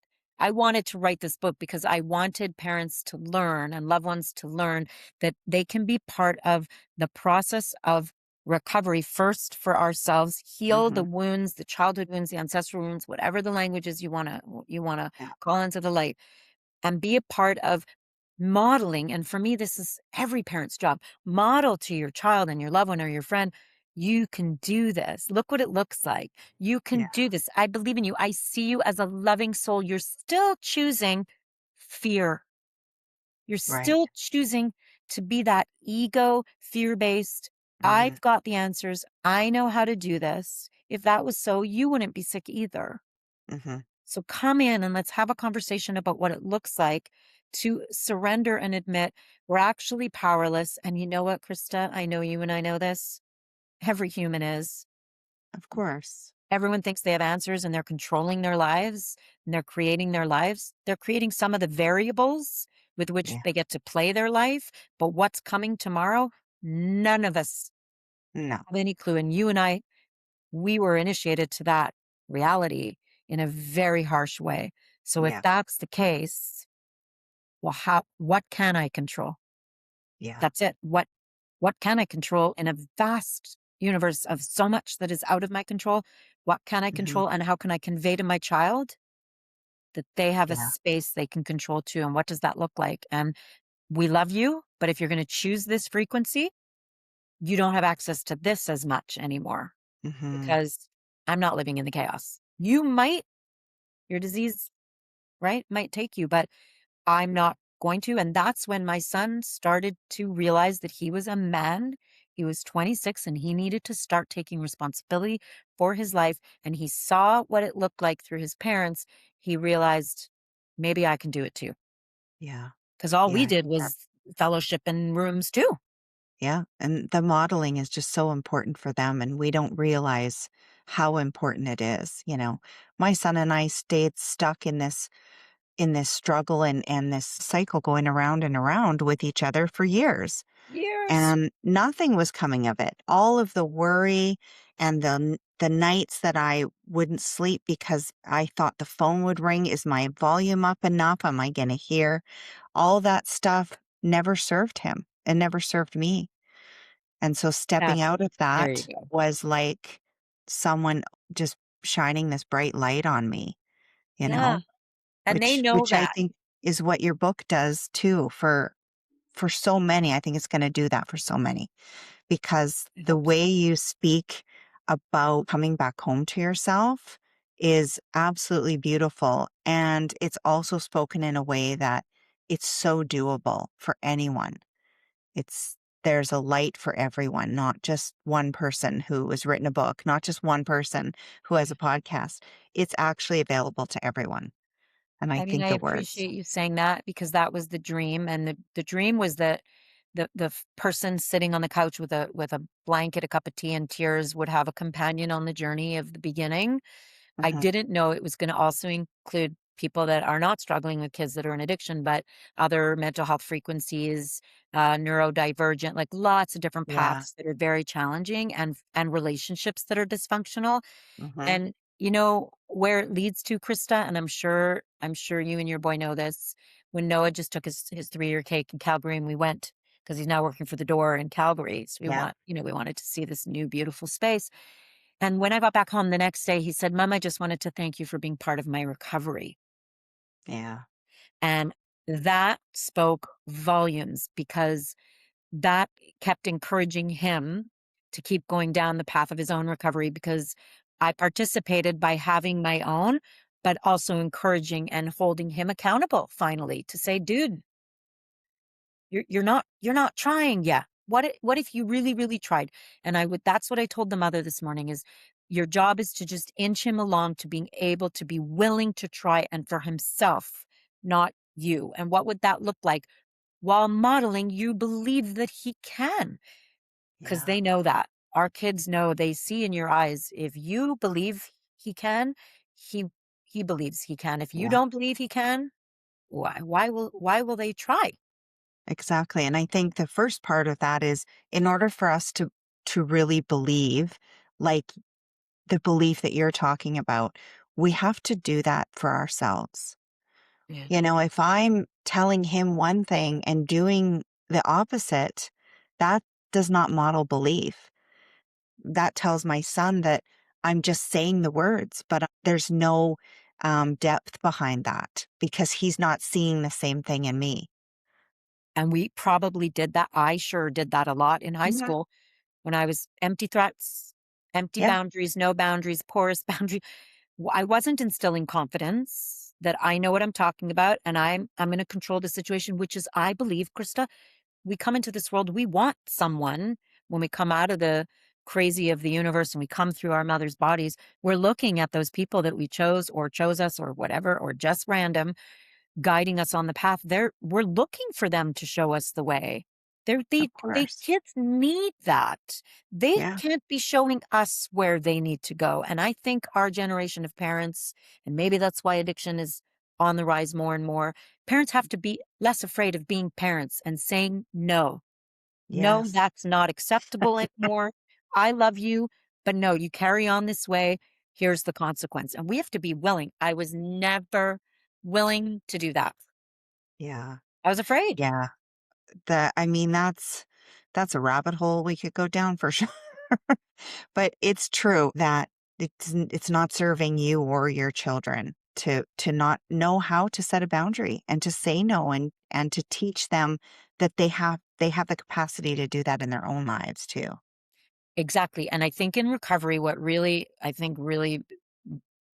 to write this book because I wanted parents to learn and loved ones to learn that they can be part of the process of recovery first for ourselves, heal the Hmm. wounds, the childhood wounds, the ancestral wounds, whatever the languages you want to Yeah. call into the light, and be a part of modeling. And for me, this is every parent's job. Model to your child and your loved one or your friend, you can do this. Look what it looks like. You can Yeah. do this. I believe in you. I see you as a loving soul. You're still choosing fear. You're Right. still choosing to be that ego, fear based. Hmm. I've got the answers. I know how to do this. If that was so, you wouldn't be sick either. Hmm. So come in and let's have a conversation about what it looks like to surrender and admit we're actually powerless. And you know what, Krista? I know you and I know this. Every human is. Of course. Everyone thinks they have answers and they're controlling their lives and they're creating their lives. They're creating some of the variables with which Yeah. they get to play their life. But what's coming tomorrow? None of us No. have any clue. And you and I, we were initiated to that reality in a very harsh way. So if Yeah. that's the case, well, what can I control? Yeah. That's it. What can I control in a vast universe of so much that is out of my control? What can I Hmm. control and how can I convey to my child that they have a Yeah. space they can control too? And what does that look like? And we love you, but if you're going to choose this frequency, you don't have access to this as much anymore Hmm. because I'm not living in the chaos. You might, your disease, right, might take you, but I'm not going to. And that's when my son started to realize that he was a man. He was 26 and he needed to start taking responsibility for his life. And he saw what it looked like through his parents. He realized maybe I can do it too. Yeah. Because all we Yeah. did was fellowship in rooms too. Yeah. And the modeling is just so important for them. And we don't realize how important it is. My son and I stayed stuck in this struggle and this cycle going around and around with each other for years. Years. And nothing was coming of it. All of the worry and the nights that I wouldn't sleep because I thought the phone would ring. Is my volume up enough? Am I going to hear? All that stuff never served him and never served me. And so stepping That's, out of there you that go. was like someone just shining this bright light on me, you Yeah. know, And they which know which I that. think is what your book does too for so many. I think it's going to do that for so many because I the hope so. way you speak about coming back home to yourself is absolutely beautiful. And it's also spoken in a way that it's so doable for anyone. It's There's a light for everyone, not just one person who has written a book, not just one person who has a podcast. It's actually available to everyone. And I I mean, think I the words. appreciate you saying that because that was the dream. And the dream was that person sitting on the couch with a blanket, a cup of tea and tears would have a companion on the journey of the beginning. I Mhm. didn't know it was going to also include people that are not struggling with kids that are in addiction, but other mental health frequencies, neurodivergent, like lots of different Yeah. paths that are very challenging and relationships that are dysfunctional. Mhm. And you know where it leads to, Krista, and I'm sure you and your boy know this. When Noah just took his 3-year cake in Calgary and we went because he's now working for the door in Calgary. So Yeah. we wanted to see this new beautiful space. And when I got back home the next day, he said, Mom, I just wanted to thank you for being part of my recovery. Yeah. And that spoke volumes because that kept encouraging him to keep going down the path of his own recovery because I participated by having my own, but also encouraging and holding him accountable finally to say, dude, you're not trying yet. What if you really, really tried? And that's what I told the mother this morning is your job is to just inch him along to being able to be willing to try and for himself not you? And what would that look like while modeling you believe that he can? Because Yeah. they know that. Our kids know, they see in your eyes, if you believe he can, he he believes he can. If you Yeah. don't believe he can, why will they try? Exactly. And I think the first part of that is in order for us to really believe, like the belief that you're talking about, we have to do that for ourselves. Yeah. If I'm telling him one thing and doing the opposite, that does not model belief. That tells my son that I'm just saying the words, but there's no depth behind that because he's not seeing the same thing in me. And we probably did that. I sure did that a lot in high Yeah. school when I was empty threats, empty Yeah. boundaries, no boundaries, porous boundary. I wasn't instilling confidence that I know what I'm talking about and I'm going to control the situation, which is, I believe, Krista, we come into this world, we want someone when we come out of the crazy of the universe and we come through our mother's bodies, we're looking at those people that we chose or chose us or whatever, or just random, guiding us on the path. We're looking for them to show us the way. Of They course. kids need that. They Yeah. can't be showing us where they need to go. And I think our generation of parents, and maybe that's why addiction is on the rise more and more, parents have to be less afraid of being parents and saying no. No, Yes. that's not acceptable anymore. I love you, but no, you carry on this way. Here's the consequence. And we have to be willing. I was never willing to do that. Yeah. I was afraid. Yeah. I mean, that's a rabbit hole we could go down for sure. But it's true that it's not serving you or your children to not know how to set a boundary and to say no and to teach them that they have the capacity to do that in their own lives too. Exactly. And I think in recovery, what really, I think really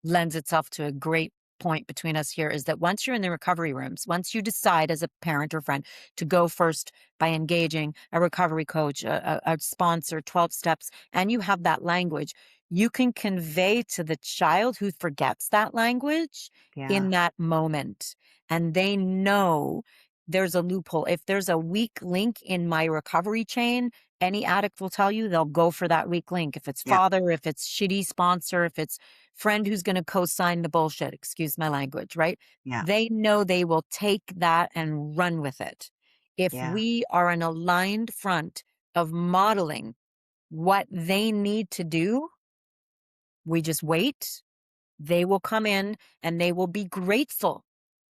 lends itself to a great point between us here is that once you're in the recovery rooms, once you decide as a parent or friend to go first by engaging a recovery coach, a sponsor, 12 steps, and you have that language, you can convey to the child who forgets that language Yeah. in that moment. And they know there's a loophole. If there's a weak link in my recovery chain, any addict will tell you they'll go for that weak link. If it's Yeah. father, if it's shitty sponsor, if it's friend who's going to co-sign the bullshit, excuse my language, right? Yeah. They know they will take that and run with it. If Yeah. we are an aligned front of modeling what they need to do, we just wait. They will come in and they will be grateful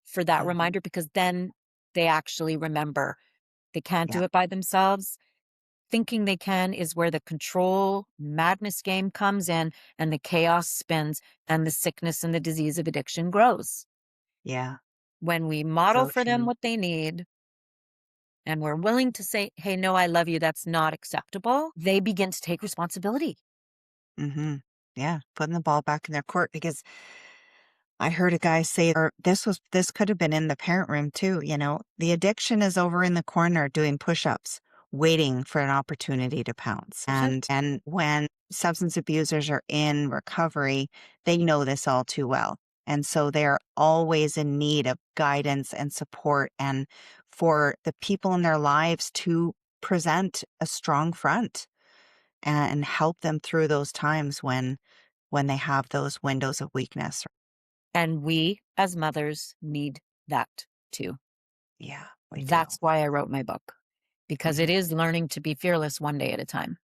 for that Mhm. reminder because then they actually remember they can't Yeah. do it by themselves. Thinking they can is where the control madness game comes in and the chaos spins and the sickness and the disease of addiction grows. Yeah. When we model So for them true. what they need and we're willing to say, hey, no, I love you, that's not acceptable, they begin to take responsibility. Mhm. Yeah, putting the ball back in their court because I heard a guy say, or this could have been in the parent room too, the addiction is over in the corner doing push-ups, waiting for an opportunity to pounce. That's it. And when substance abusers are in recovery, they know this all too well. And so they're always in need of guidance and support and for the people in their lives to present a strong front and help them through those times when they have those windows of weakness. And we as mothers need that too. Yeah, we do. That's why I wrote my book, because it Mhm. is learning to be fearless one day at a time.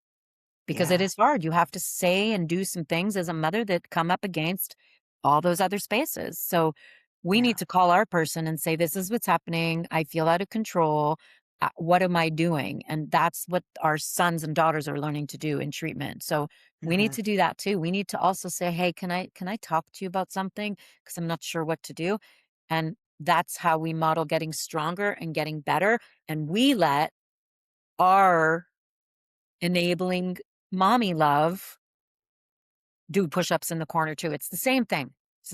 Because it Yeah, is hard. You have to say and do some things as a mother that come up against all those other spaces. So we yeah, need to call our person and say, this is what's happening. I feel out of control. What am I doing? And that's what our sons and daughters are learning to do in treatment. So we need mhm, to do that too. We need to also say, hey, can I talk to you about something? Because I'm not sure what to do. And that's how we model getting stronger and getting better. And we let our enabling mommy love do push-ups in the corner too. It's the same thing.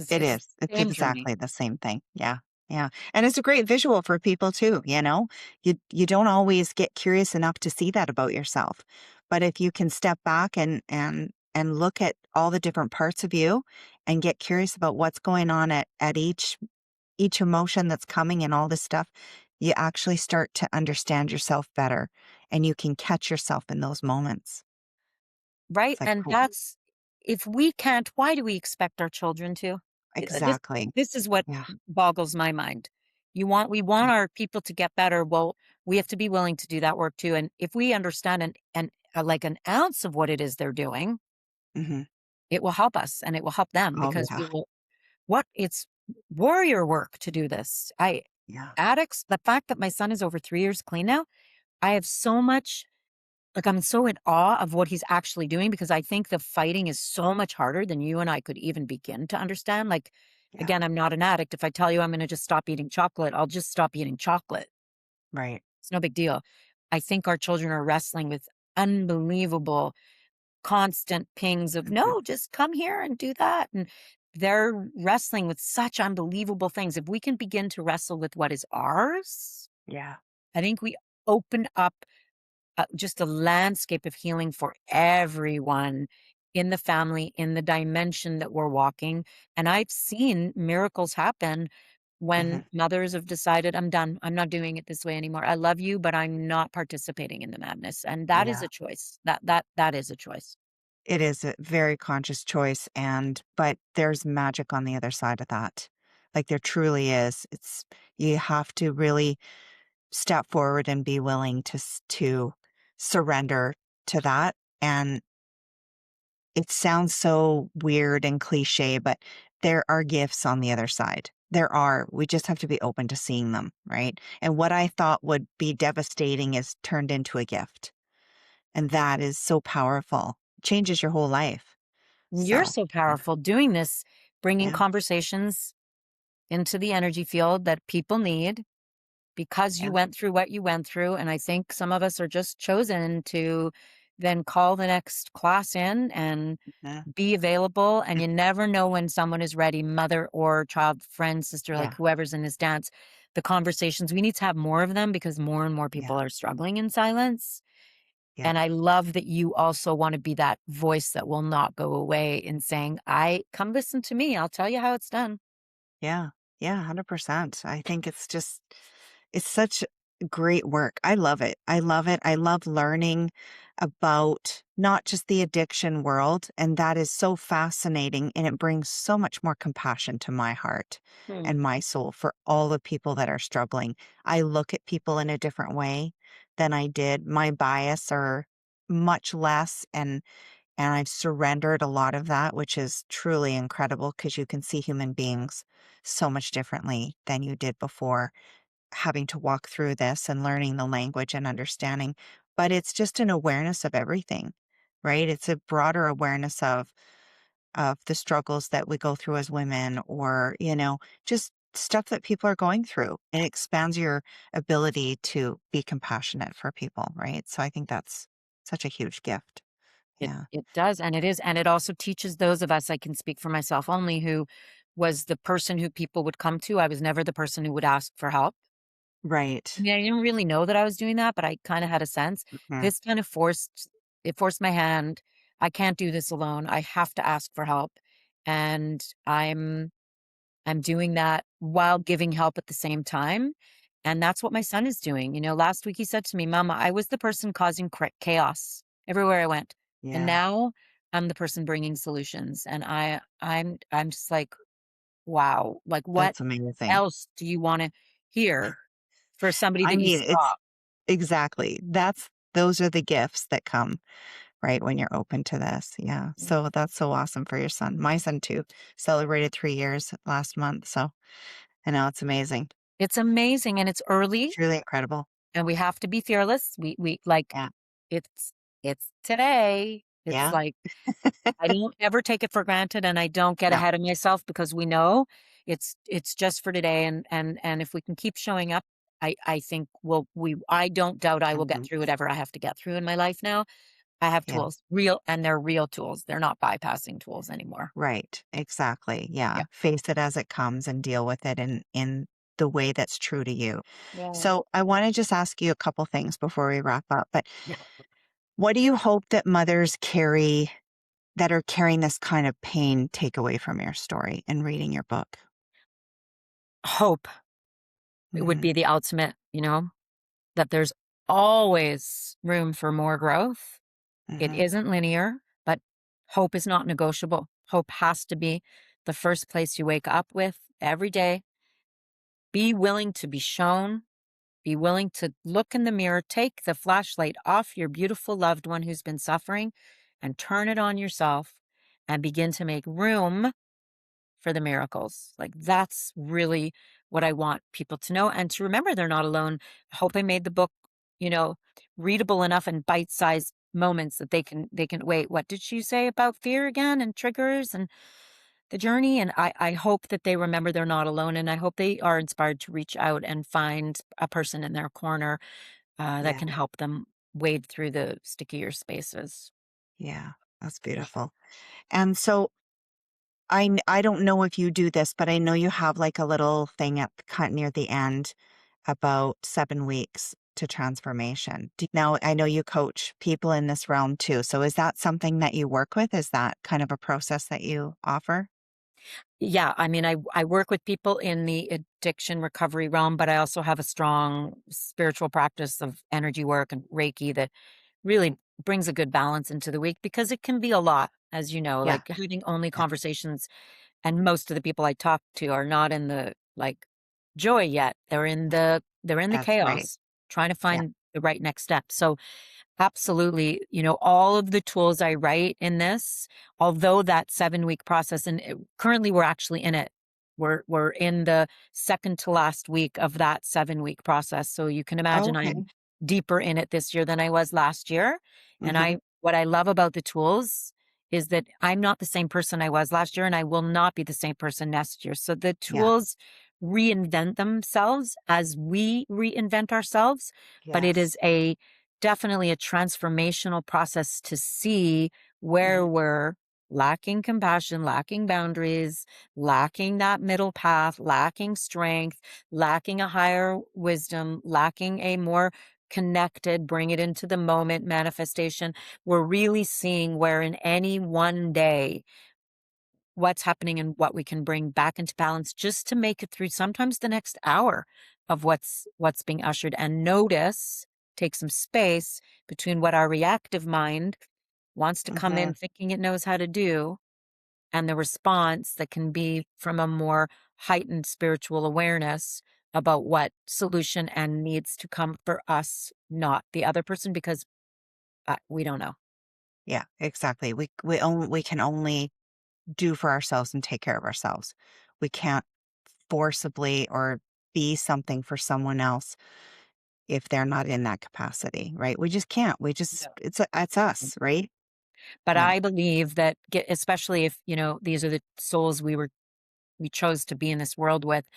it It's is. It's the same journey. exactly the same thing. Yeah, yeah, and it's a great visual for people too, You don't always get curious enough to see that about yourself, but if you can step back and look at all the different parts of you and get curious about what's going on at each each emotion that's coming and all this stuff, you actually start to understand yourself better and you can catch yourself in those moments. Right, It's like, and oh, that's if we can't, why do we expect our children to? This exactly. this is what Yeah. boggles my mind. We want our people to get better, well, we have to be willing to do that work too, and if we understand like, an ounce of what it is they're doing, Hmm. it will help us, and it will help them Oh, because yeah. we will what it's warrior work to do this. I Yeah. Addicts, the fact that my son is over 3 years clean now, I have so much like, I'm so in awe of what he's actually doing because I think the fighting is so much harder than you and I could even begin to understand. Like, Yeah. again, I'm not an addict. If I tell you I'm gonna just stop eating chocolate, I'll just stop eating chocolate. Right. It's no big deal. I think our children are wrestling with unbelievable constant pings of, Hmm. "No, just come here and do that," and they're wrestling with such unbelievable things. If we can begin to wrestle with what is ours, Yeah. I think we open up just a landscape of healing for everyone in the family, in the dimension that we're walking. And I've seen miracles happen when Hmm. mothers have decided, I'm done. I'm not doing it this way anymore. I love you, but I'm not participating in the madness. And that is Yeah. a choice. That is a choice. It is a very conscious choice, but there's magic on the other side of that. Like there truly is. You have to really step forward and be willing to surrender to that. And it sounds so weird and cliche, but there are gifts on the other side. There are. We just have to be open to seeing them, right? And what I thought would be devastating is turned into a gift. And that is so powerful. Changes your whole life. You're So, so yeah. powerful doing this, bringing Yeah. conversations into the energy field that people need because you Yeah. went through what you went through. And I think some of us are just chosen to then call the next class in and Yeah. be available. And you never know when someone is ready, mother or child, friend, sister, like Yeah. whoever's in this dance. The conversations, we need to have more of them because more and more Yeah. people are struggling in silence. Yeah. And I love that you also want to be that voice that will not go away in saying, I come listen to me. I'll tell you how it's done. Yeah. Yeah. 100%. I think it's such great work. I love it. I love it. I love learning about not just the addiction world. And that is so fascinating. And it brings so much more compassion to my heart Hmm. and my soul for all the people that are struggling. I look at people in a different way than I did. My bias are much less and I've surrendered a lot of that, which is truly incredible because you can see human beings so much differently than you did before having to walk through this and learning the language and understanding. But it's just an awareness of everything, right? It's a broader awareness of the struggles that we go through as women or, just stuff that people are going through. It expands your ability to be compassionate for people, right? So I think that's such a huge gift. Yeah. It does, and it is, and it also teaches those of us, I can speak for myself only, who was the person who people would come to. I was never the person who would ask for help. I Right. mean, I didn't really know that I was doing that, but I kinda had a sense. Mhm. This kind of forced my hand. I can't do this alone. I have to ask for help, and I'm doing that while giving help at the same time, and that's what my son is doing. Last week he said to me, "Mama, I was the person causing chaos everywhere I went, and Yeah, now I'm the person bringing solutions." And I'm just like, "Wow, like, what that's amazing. else do you wanna hear for somebody I that you mean, it's saw?" exactly. Those are the gifts that come, right, when you're open to this. Yeah. Mm. So that's so awesome for your son. My son too celebrated 3 years last month, so I know it's amazing. It's amazing, and it's early, Truly incredible. and we have to be fearless. We like, Yeah. it's it's today. It's Yeah. like I don't ever take it for granted and I don't get No. ahead of myself because we know it's just for today and if we can keep showing up, I think I don't doubt I will get Mhm. through whatever I have to get through in my life now. I have Yeah. tools, real and they're real tools. They're not bypassing tools anymore. Right. Exactly. Yeah. Yeah. Face it as it comes and deal with it in the way that's true to you. Yeah. So I want to just ask you a couple things before we wrap up. But Yeah. what do you hope that mothers that are carrying this kind of pain take away from your story and reading your book? Hope would Hmm. be the ultimate, that there's always room for more growth. It Hmm. isn't linear, but hope is not negotiable. Hope has to be the first place you wake up with every day. Be willing to be shown, be willing to look in the mirror, take the flashlight off your beautiful loved one who's been suffering and turn it on yourself and begin to make room for the miracles. Like that's really what I want people to know and to remember they're not alone. I hope I made the book, you know, readable enough in bite-sized moments that they can wait, what did she say about fear again and triggers and the journey? And I hope that they remember they're not alone. And I hope they are inspired to reach out and find a person in their corner that Yeah. can help them wade through the stickier spaces. Yeah. That's Yeah. beautiful. And so I don't know if you do this, but I know you have like a little thing at cut near the end about 7 weeks to transformation. Now, I know you coach people in this realm too. So is that something that you work with? Is that kind of a process that you offer? Yeah, I mean, I work with people in the addiction recovery realm, but I also have a strong spiritual practice of energy work and Reiki that really brings a good balance into the week because it can be a lot, as you know, Yeah. like having only Yeah. conversations and most of the people I talk to are not in the like joy yet. They're in the That's right. chaos, trying to Yeah. find the right next step. So absolutely. All of the tools I write in this, although that 7-week process, and currently we're actually in it. We're in the second to last week of that 7-week process. So you can Oh, imagine okay. I'm deeper in it this year than I was last year. And Hmm. what I love about the tools is that I'm not the same person I was last year, and I will not be the same person next year. So the Yeah. tools reinvent themselves as we reinvent ourselves, but it Yes. is definitely a transformational process to see where Hmm. we're lacking compassion, lacking boundaries, lacking that middle path, lacking strength, lacking a higher wisdom, lacking a more connected, bring it into the moment manifestation. We're really seeing where in any one day what's happening and what we can bring back into balance just to make it through sometimes the next hour of what's being ushered and notice, take some space between what our reactive mind wants to come Hmm. in thinking it knows how to do and the response that can be from a more heightened spiritual awareness about what solution and needs to come for us, not the other person, because we don't know. Yeah, exactly. We can only do for ourselves and take care of ourselves. We can't forcibly or be something for someone else if they're not in that capacity, right? We just can't. We just No. it's us, right? But Yeah. I believe that especially if, these are the souls we chose to be in this world with.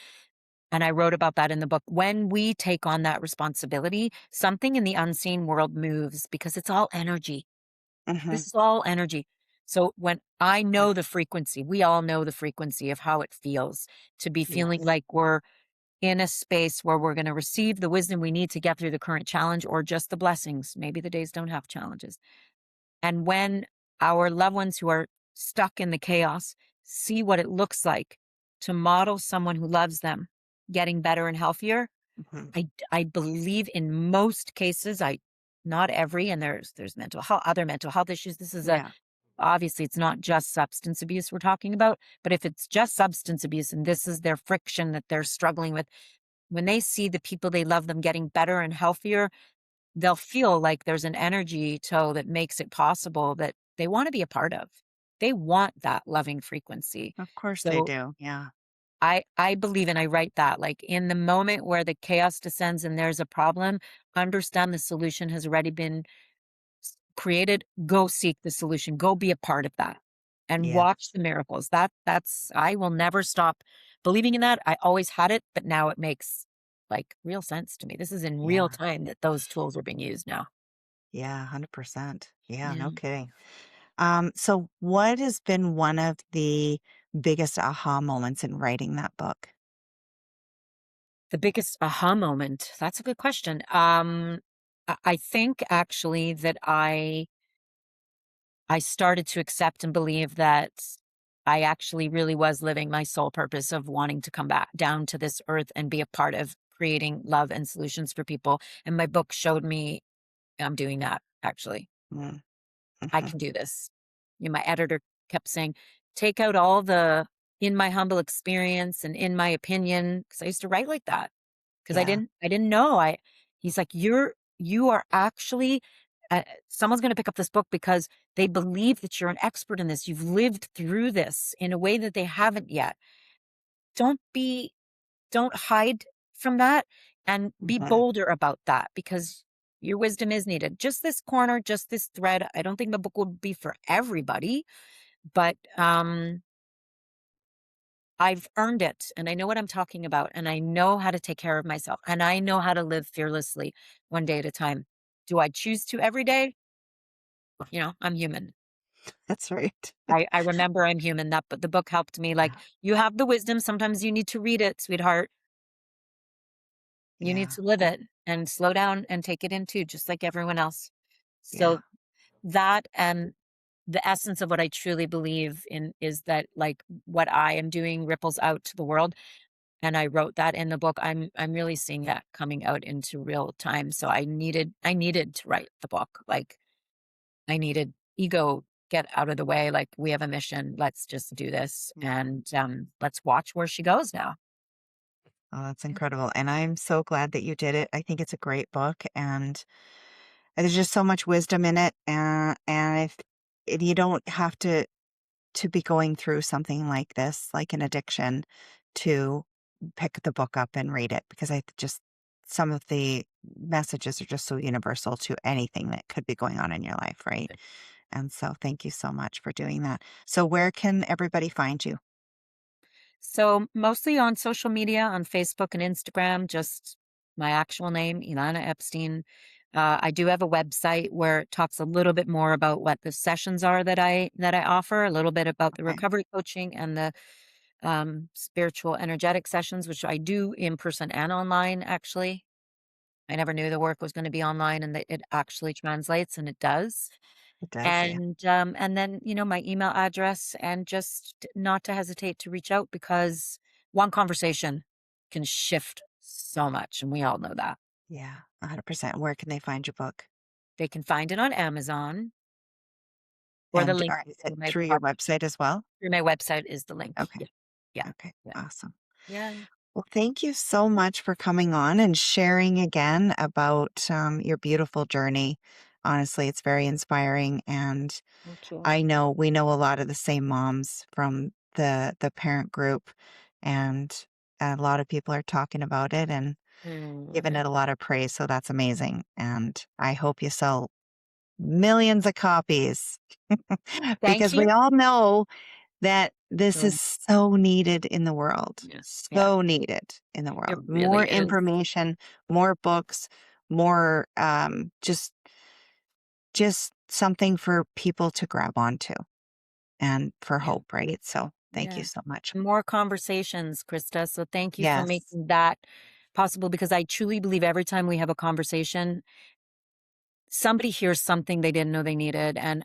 And I wrote about that in the book. When we take on that responsibility, something in the unseen world moves because it's all energy. Hmm. This is all energy. So when I Yeah. know the frequency, we all know the frequency of how it feels to be feeling Yes. like we're in a space where we're going to receive the wisdom we need to get through the current challenge or just the blessings. Maybe the days don't have challenges. And when our loved ones who are stuck in the chaos see what it looks like to model someone who loves them getting better and healthier, Hmm. I believe in most cases, not every, and there's mental health, other mental health issues. This is Yeah. obviously it's not just substance abuse we're talking about, but if it's just substance abuse and this is their friction that they're struggling with, when they see the people they love them getting better and healthier, they'll feel like there's an energy tow that makes it possible that they want to be a part of. They want that loving frequency. Of course they So do. Yeah. I believe and I write that like in the moment where the chaos descends and there's a problem, understand the solution has already been created. Go seek the solution. Go be a part of that and Yeah. watch the miracles. That's I will never stop believing in that. I always had it, but now it makes like real sense to me. This is in real Yeah. time that those tools are being used now. Yeah. 100%. Yeah. Yeah. No kidding. So what has been one of the biggest aha moments in writing that book? The biggest aha moment. That's a good question. I think actually that I started to accept and believe that I actually really was living my sole purpose of wanting to come back down to this earth and be a part of creating love and solutions for people. And my book showed me I'm doing that actually. Mm, I mhm. can do this. My editor kept saying, take out all the in my humble experience and in my opinion, because I used to write like that because Yeah. I didn't know. He's like, you are actually, someone's going to pick up this book because they believe that you're an expert in this. You've lived through this in a way that they haven't yet. Don't be, don't hide from that and be Mhm. bolder about that because your wisdom is needed. Just this corner, just this thread. I don't think the book will be for everybody, but I've earned it and I know what I'm talking about and I know how to take care of myself and I know how to live fearlessly one day at a time. Do I choose to every day? I'm human. That's right. I remember I'm human. But the book helped me. Like, Yeah. you have the wisdom. Sometimes you need to read it, sweetheart. You need Yeah. to live it and slow down and take it in too, just like everyone else. Yeah. So that and the essence of what I truly believe in is that like what I am doing ripples out to the world. And I wrote that in the book. I'm really seeing that coming out into real time. So I needed to write the book. Like I needed ego get out of the way. Like we have a mission. Let's just do this Yeah. and let's watch where she goes now. Oh, that's incredible. And I'm so glad that you did it. I think it's a great book and there's just so much wisdom in it. And if you don't have to be going through something like this, like an addiction, to pick the book up and read it because I just some of the messages are just so universal to anything that could be going on in your life, right? And so thank you so much for doing that. So where can everybody find you? So mostly on social media, on Facebook and Instagram, just my actual name, Elana Epstein. I do have a website where it talks a little bit more about what the sessions are that I offer, a little bit about the Okay. recovery coaching and the spiritual energetic sessions, which I do in person and online. Actually, I never knew the work was going to be online, and that it actually translates, and it does. It does, yeah. And then, my email address and just not to hesitate to reach out because one conversation can shift so much. And we all know that. Yeah, 100%. Where can they find your book? They can find it on Amazon or the And link or is it through my through your blog. website as well? Through my website is the link. Okay. Yeah. Yeah. Okay. Yeah. Awesome. Yeah. Well, thank you so much for coming on and sharing again about your beautiful journey. Honestly, it's very inspiring, and Thank you. I know we know a lot of the same moms from the parent group, and a lot of people are talking about it and giving Mm. it a lot of praise. So that's amazing, and I hope you sell millions of copies Thank because you. we all know that this Mm. is so needed in the world, Yeah. Yeah. so needed in the It world. More really is. information, more books, more just something for people to grab onto and for Yeah. hope, right? So thank you Yeah. so much. More conversations, Krista. So thank you for Yes. making that possible because I truly believe every time we have a conversation, somebody hears something they didn't know they needed. And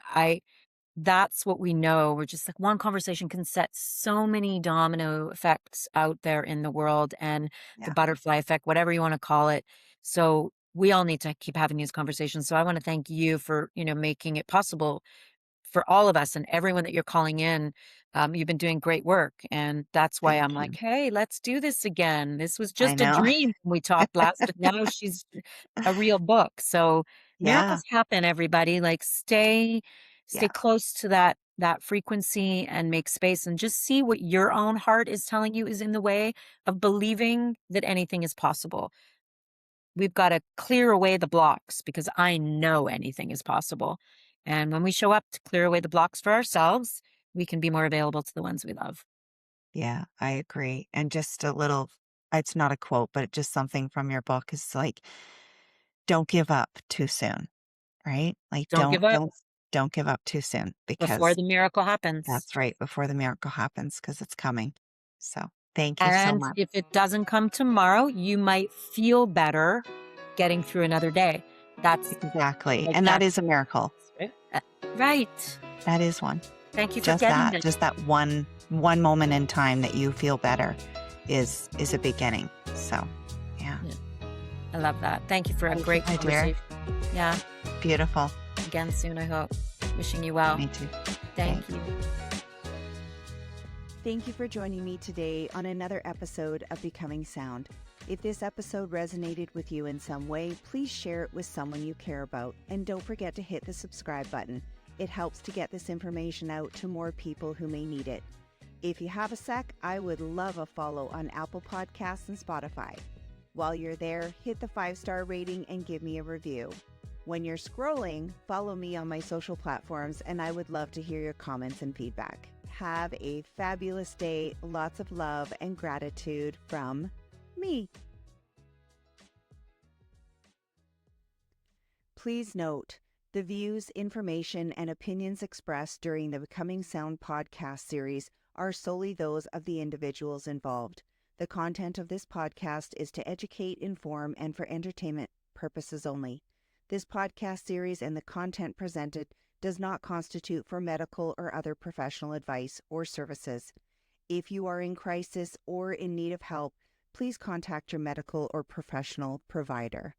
that's what we know. We're just like one conversation can set so many domino effects out there in the world and the Yeah. butterfly effect, whatever you want to call it. So we all need to keep having these conversations. So I want to thank you for, making it possible for all of us and everyone that you're calling in. You've been doing great work. And that's why Thank I'm like, you. hey, let's do this again. This was I just a know. dream when we talked last. And now she's a real book. So Yeah. miracles happen, everybody. Like stay Yeah. close to that frequency and make space and just see what your own heart is telling you is in the way of believing that anything is possible. We've got to clear away the blocks because I know anything is possible. And when we show up to clear away the blocks for ourselves, we can be more available to the ones we love. Yeah, I agree. And just a little, it's not a quote, but just something from your book is like, don't give up too soon, right? Like Don't give up don't give up too soon before because the miracle happens. that's right before the miracle happens because it's coming. So thank you so And much. if it doesn't come tomorrow, you might feel better getting through another day. That's Exactly. like And that that's is a miracle. right. Right. That is one. Thank you for getting this. Just that one moment in time that you feel better is a beginning. So, yeah. I love that. Thank you for a great my dear. conversation. Yeah. Beautiful. Again soon, I hope. Wishing you well. Me too. Thank you. Thank you for joining me today on another episode of Becoming Sound. If this episode resonated with you in some way, please share it with someone you care about. And don't forget to hit the subscribe button. It helps to get this information out to more people who may need it. If you have a sec, I would love a follow on Apple Podcasts and Spotify. While you're there, hit the 5-star rating and give me a review. When you're scrolling, follow me on my social platforms, and I would love to hear your comments and feedback. Have a fabulous day, lots of love and gratitude from me. Please note, the views, information, and opinions expressed during the Becoming Sound podcast series are solely those of the individuals involved. The content of this podcast is to educate, inform, and for entertainment purposes only. This podcast series and the content presented does not constitute for medical or other professional advice or services. If you are in crisis or in need of help, please contact your medical or professional provider.